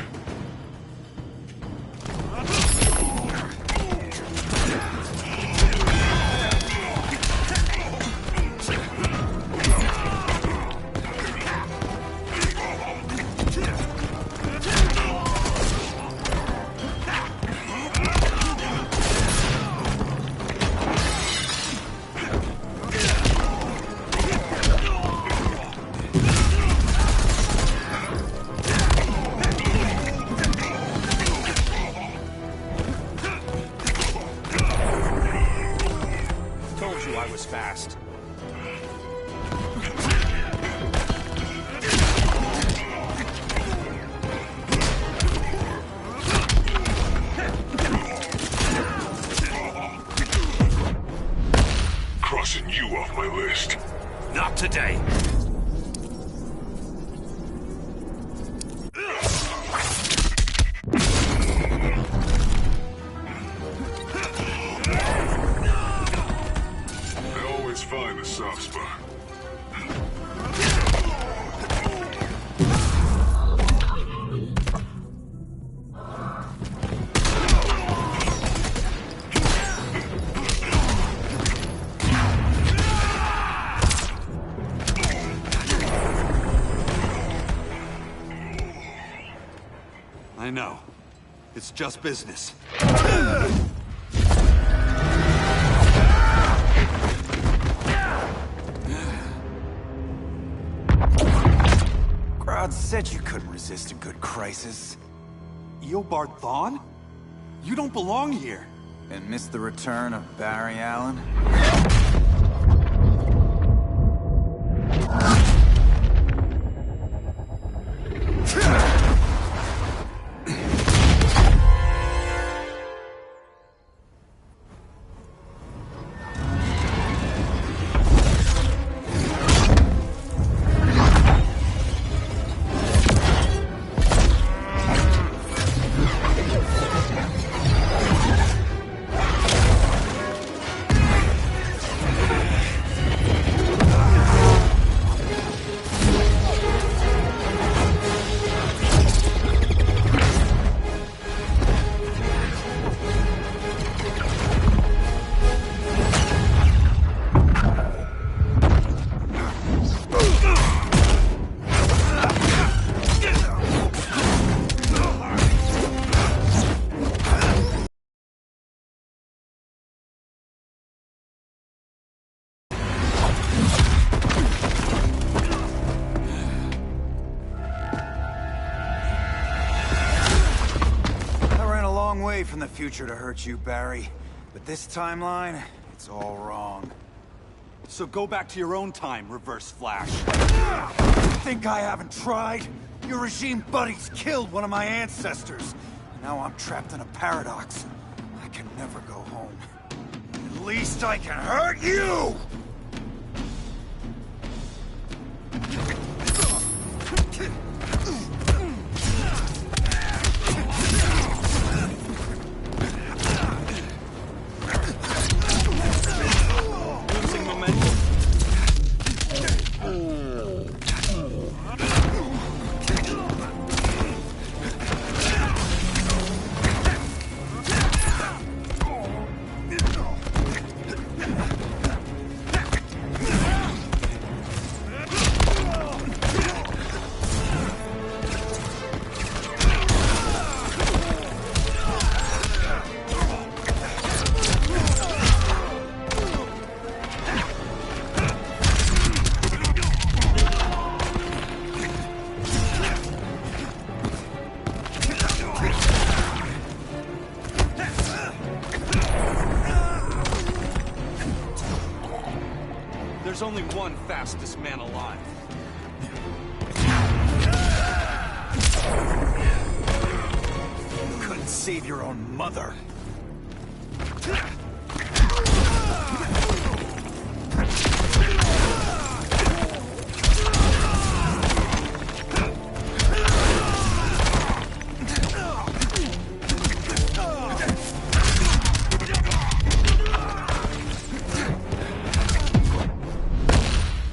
Speaker 19: was fast.
Speaker 7: Crossing you off my list.
Speaker 19: Not today.
Speaker 7: I always find a soft spot.
Speaker 19: I know. It's just business.
Speaker 20: Crowd said you couldn't resist a good crisis.
Speaker 19: Eobard Thawne? You don't belong here.
Speaker 20: And miss the return of Barry Allen? Way from the future to hurt you, Barry. But this timeline, it's all wrong.
Speaker 19: So go back to your own time, Reverse Flash.
Speaker 20: Think I haven't tried? Your regime buddies killed one of my ancestors. Now I'm trapped in a paradox. I can never go home. At least I can hurt you!
Speaker 19: There's only one fastest man alive.
Speaker 20: You couldn't save your own mother.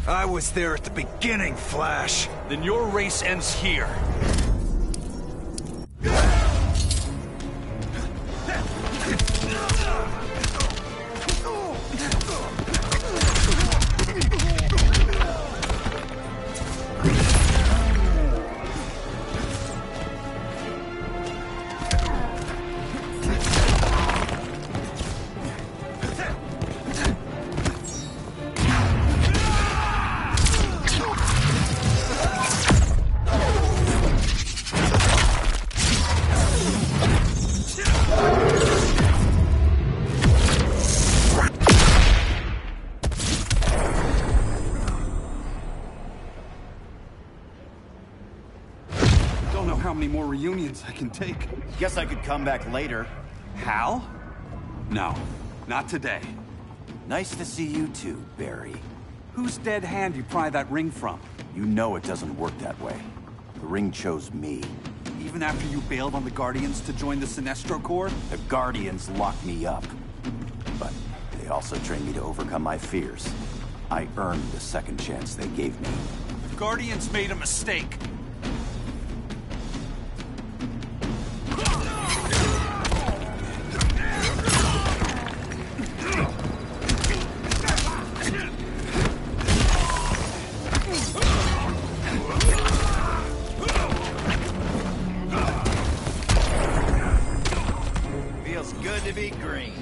Speaker 20: I was there at the beginning, Flash.
Speaker 19: Then your race ends here. many more reunions I can take.
Speaker 20: Guess I could come back later.
Speaker 19: Hal? No, not today.
Speaker 20: Nice to see you too, Barry.
Speaker 19: Whose dead hand you pry that ring from?
Speaker 20: You know it doesn't work that way. The ring chose me.
Speaker 19: Even after you bailed on the Guardians to join the Sinestro Corps?
Speaker 20: The Guardians locked me up. But they also trained me to overcome my fears. I earned the second chance they gave me.
Speaker 19: The Guardians made a mistake.
Speaker 20: Feels good to be green.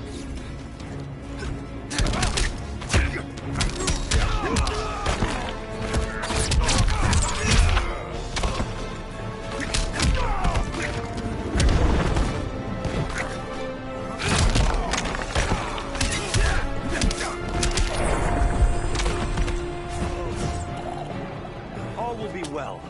Speaker 19: All will be well.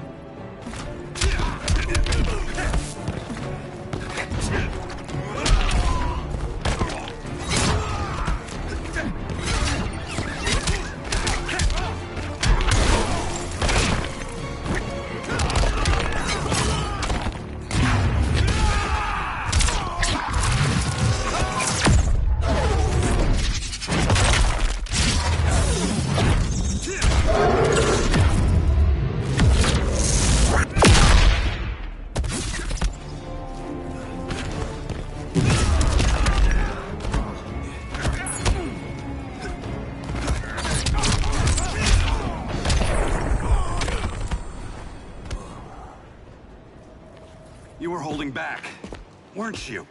Speaker 19: You were holding back, weren't you?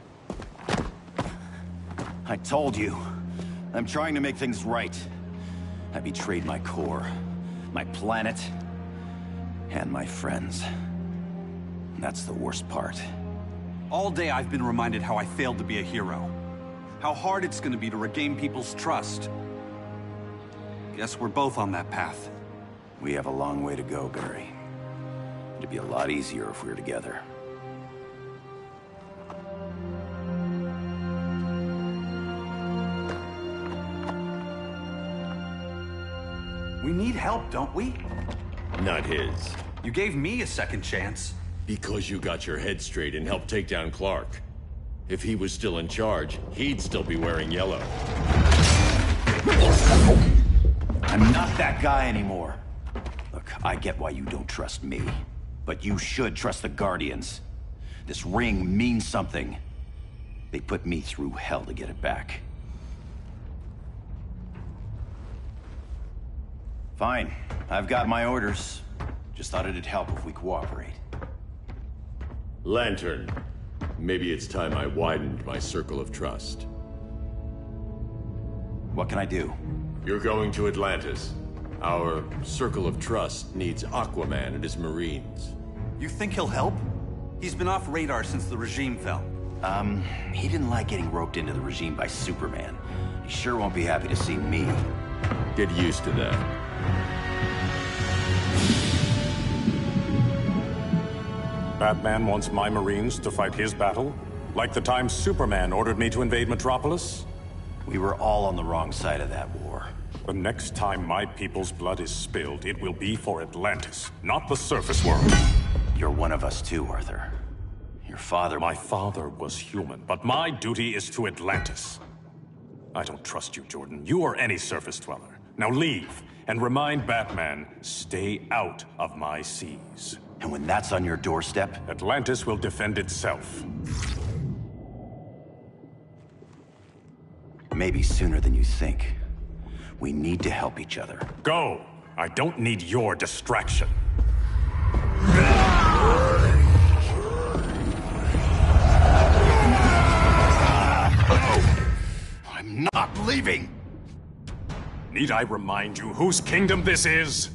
Speaker 20: I told you. I'm trying to make things right. I betrayed my core, my planet, and my friends. That's the worst part.
Speaker 19: All day I've been reminded how I failed to be a hero. How hard it's gonna be to regain people's trust. Guess we're both on that path.
Speaker 20: We have a long way to go, Barry. It'd be a lot easier if we were together.
Speaker 19: We need help, don't we?
Speaker 2: Not his.
Speaker 19: You gave me a second chance.
Speaker 2: Because you got your head straight and helped take down Clark. If he was still in charge, he'd still be wearing yellow.
Speaker 20: I'm not that guy anymore. Look, I get why you don't trust me. But you should trust the Guardians. This ring means something. They put me through hell to get it back. Fine. I've got my orders. Just thought it'd help if we cooperate.
Speaker 2: Lantern. Maybe it's time I widened my circle of trust.
Speaker 20: What can I do?
Speaker 2: You're going to Atlantis. Our circle of trust needs Aquaman and his Marines.
Speaker 19: You think he'll help? He's been off radar since the regime fell.
Speaker 20: He didn't like getting roped into the regime by Superman. He sure won't be happy to see me.
Speaker 2: Get used to that.
Speaker 21: Batman wants my Marines to fight his battle? Like the time Superman ordered me to invade Metropolis?
Speaker 20: We were all on the wrong side of that war.
Speaker 21: The next time my people's blood is spilled, it will be for Atlantis, not the surface world.
Speaker 20: You're one of us too, Arthur. Your father...
Speaker 21: My father was human, but my duty is to Atlantis. I don't trust you, Jordan. You or any surface dweller. Now leave, and remind Batman, stay out of my seas.
Speaker 20: And when that's on your doorstep?
Speaker 21: Atlantis will defend itself.
Speaker 20: Maybe sooner than you think. We need to help each other.
Speaker 21: Go! I don't need your distraction.
Speaker 20: I'm not leaving!
Speaker 21: Need I remind you whose kingdom this is?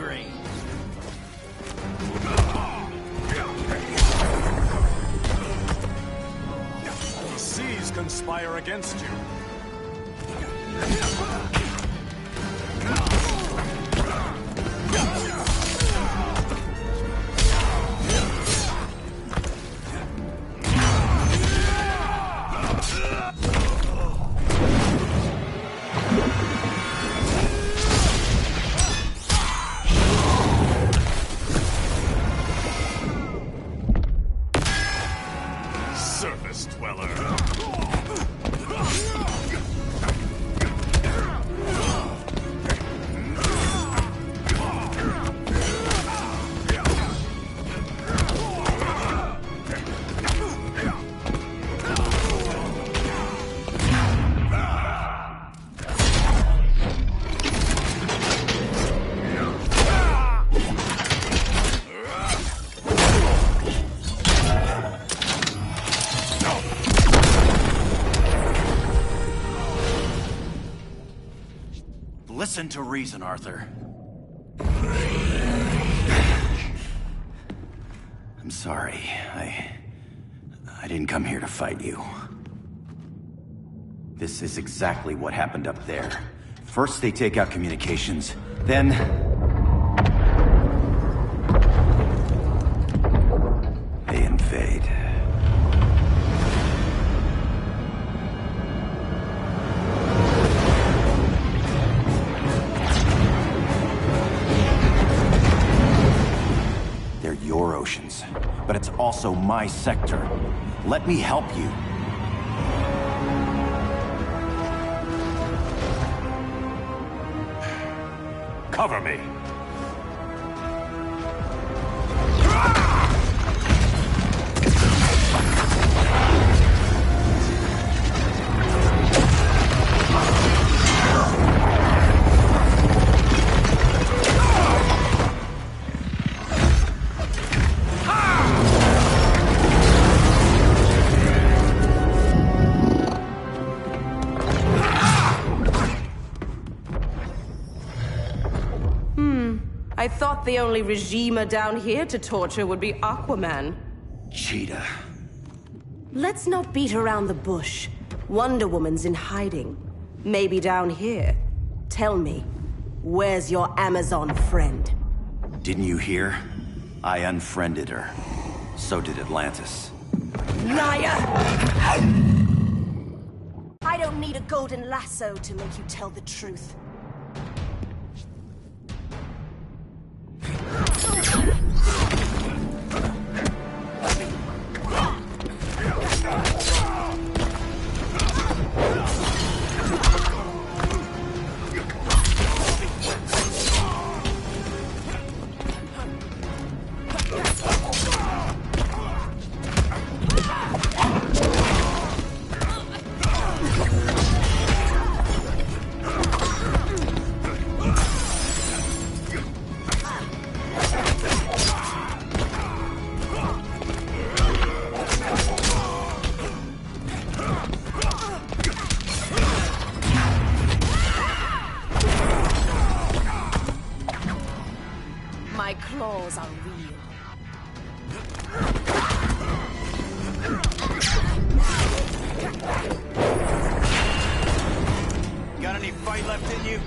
Speaker 3: screen.
Speaker 21: The seas conspire against you. Surface dweller.
Speaker 3: Listen to reason, Arthur. I'm sorry. I didn't come here to fight you. This is exactly what happened up there. First they take out communications, then... they invade. They're your oceans, but it's also my sector. Let me help you.
Speaker 21: Cover me.
Speaker 4: I thought the only regimer down here to torture would be Aquaman.
Speaker 3: Cheetah.
Speaker 4: Let's not beat around the bush. Wonder Woman's in hiding. Maybe down here. Tell me, where's your Amazon friend?
Speaker 3: Didn't you hear? I unfriended her. So did Atlantis.
Speaker 4: Liar! I don't need a golden lasso to make you tell the truth. My claws are real.
Speaker 3: Got any fight left in you?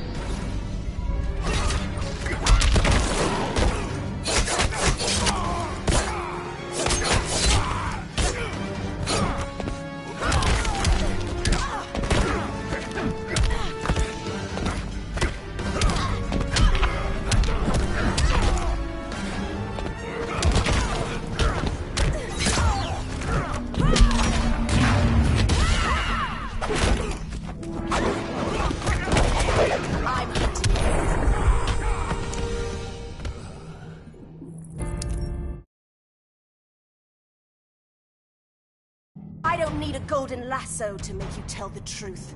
Speaker 4: I don't need a golden lasso to make you tell the truth.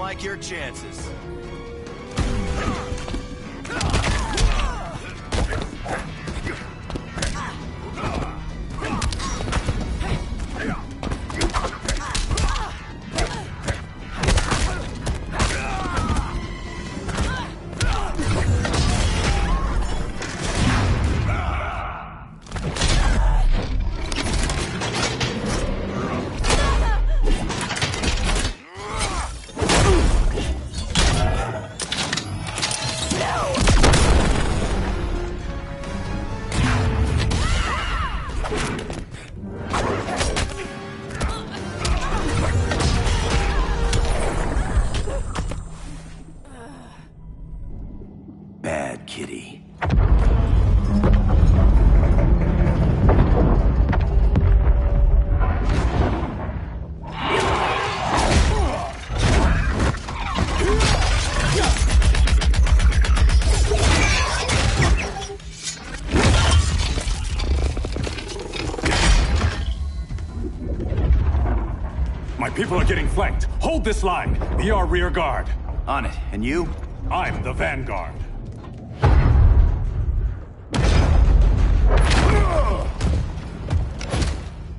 Speaker 9: like your chances. Bad kitty.
Speaker 21: My people are getting flanked. Hold this line. Be our rear guard.
Speaker 9: On it. And you?
Speaker 21: I'm the vanguard.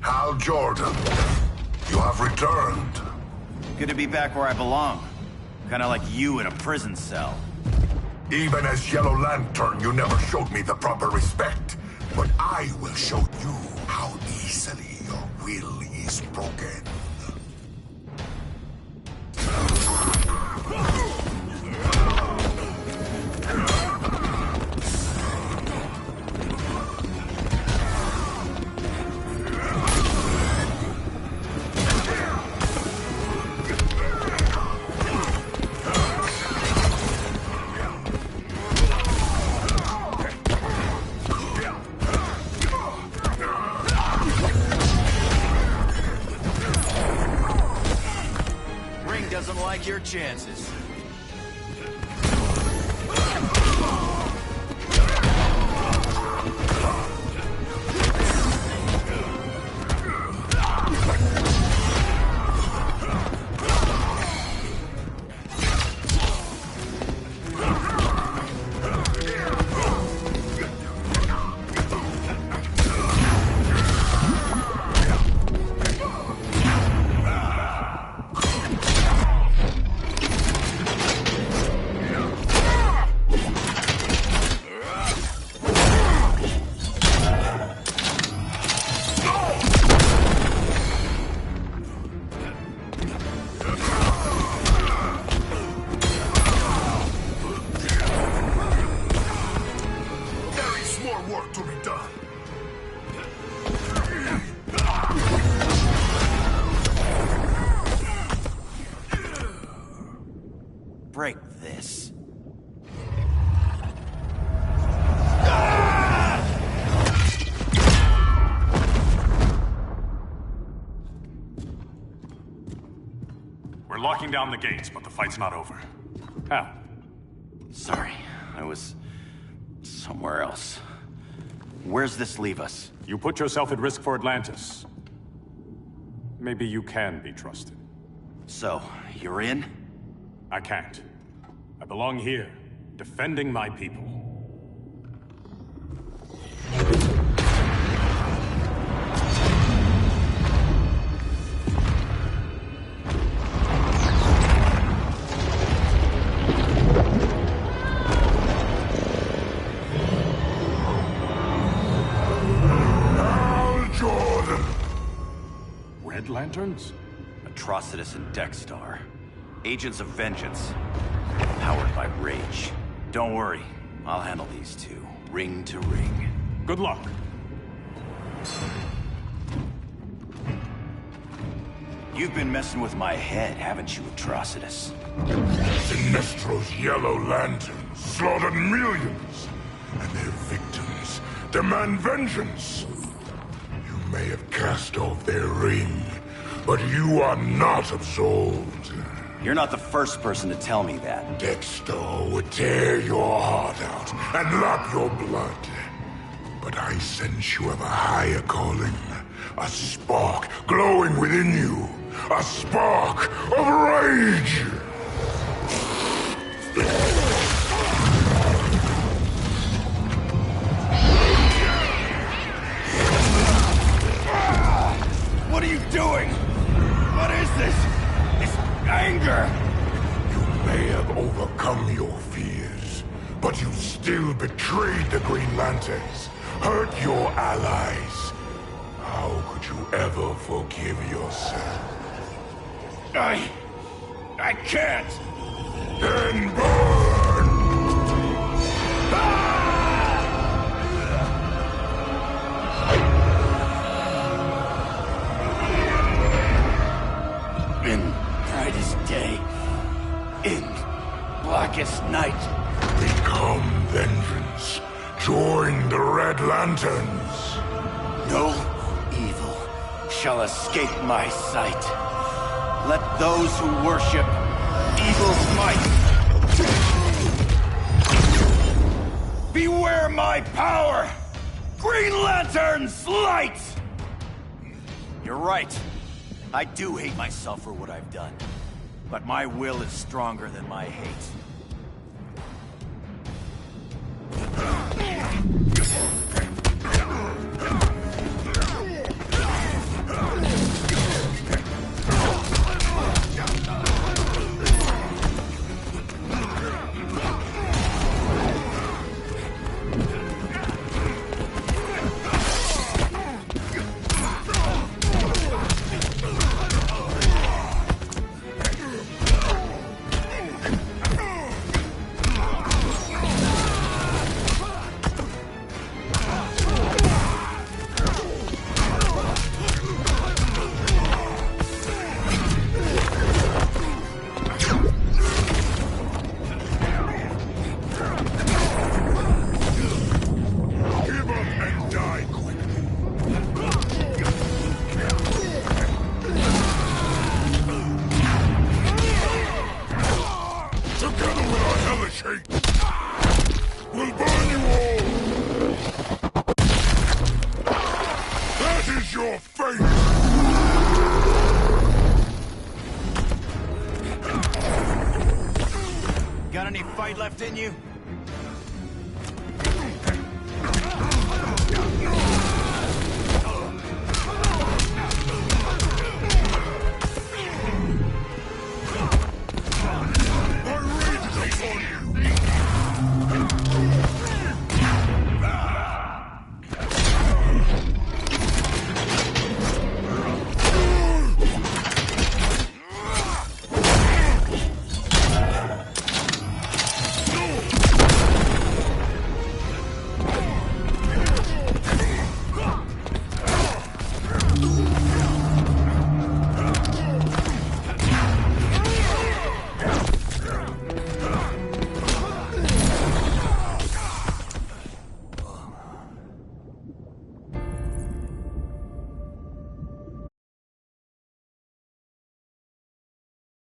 Speaker 7: Hal Jordan, you have returned.
Speaker 9: Good to be back where I belong. Kinda like you in a prison cell.
Speaker 7: Even as Yellow Lantern, you never showed me the proper respect. But I will show you how easily your will is broken.
Speaker 9: Doesn't like your chances. Work to be done. Break this.
Speaker 21: We're locking down the gates, but the fight's not over. Hal.
Speaker 9: Sorry, I was somewhere else. Where's this leave us?
Speaker 21: You put yourself at risk for Atlantis. Maybe you can be trusted.
Speaker 9: So, you're in?
Speaker 21: I can't. I belong here, defending my people. Lanterns?
Speaker 9: Atrocitus and Dexstar. Agents of Vengeance. Powered by rage. Don't worry, I'll handle these two, ring to ring.
Speaker 21: Good luck.
Speaker 9: You've been messing with my head, haven't you, Atrocitus?
Speaker 7: Sinestro's Yellow Lanterns slaughtered millions, and their victims demand vengeance. You may have cast off their ring, but you are not absolved.
Speaker 9: You're not the first person to tell me that.
Speaker 7: Dexter would tear your heart out and lap your blood. But I sense you have a higher calling. A spark glowing within you. A spark of rage!
Speaker 20: What are you doing? What is this? This anger!
Speaker 7: You may have overcome your fears, but you still betrayed the Green Lanterns, hurt your allies. How could you ever forgive yourself?
Speaker 20: I can't!
Speaker 7: Then burn!
Speaker 20: In brightest day, in blackest night.
Speaker 7: Become vengeance. Join the Red Lanterns.
Speaker 20: No evil shall escape my sight. Let those who worship evil's might beware my power! Green Lantern's light!
Speaker 9: You're right. I do hate myself for what I've done. But my will is stronger than my hate.
Speaker 7: We'll burn you all! That is your fate!
Speaker 9: Got any fight left in you?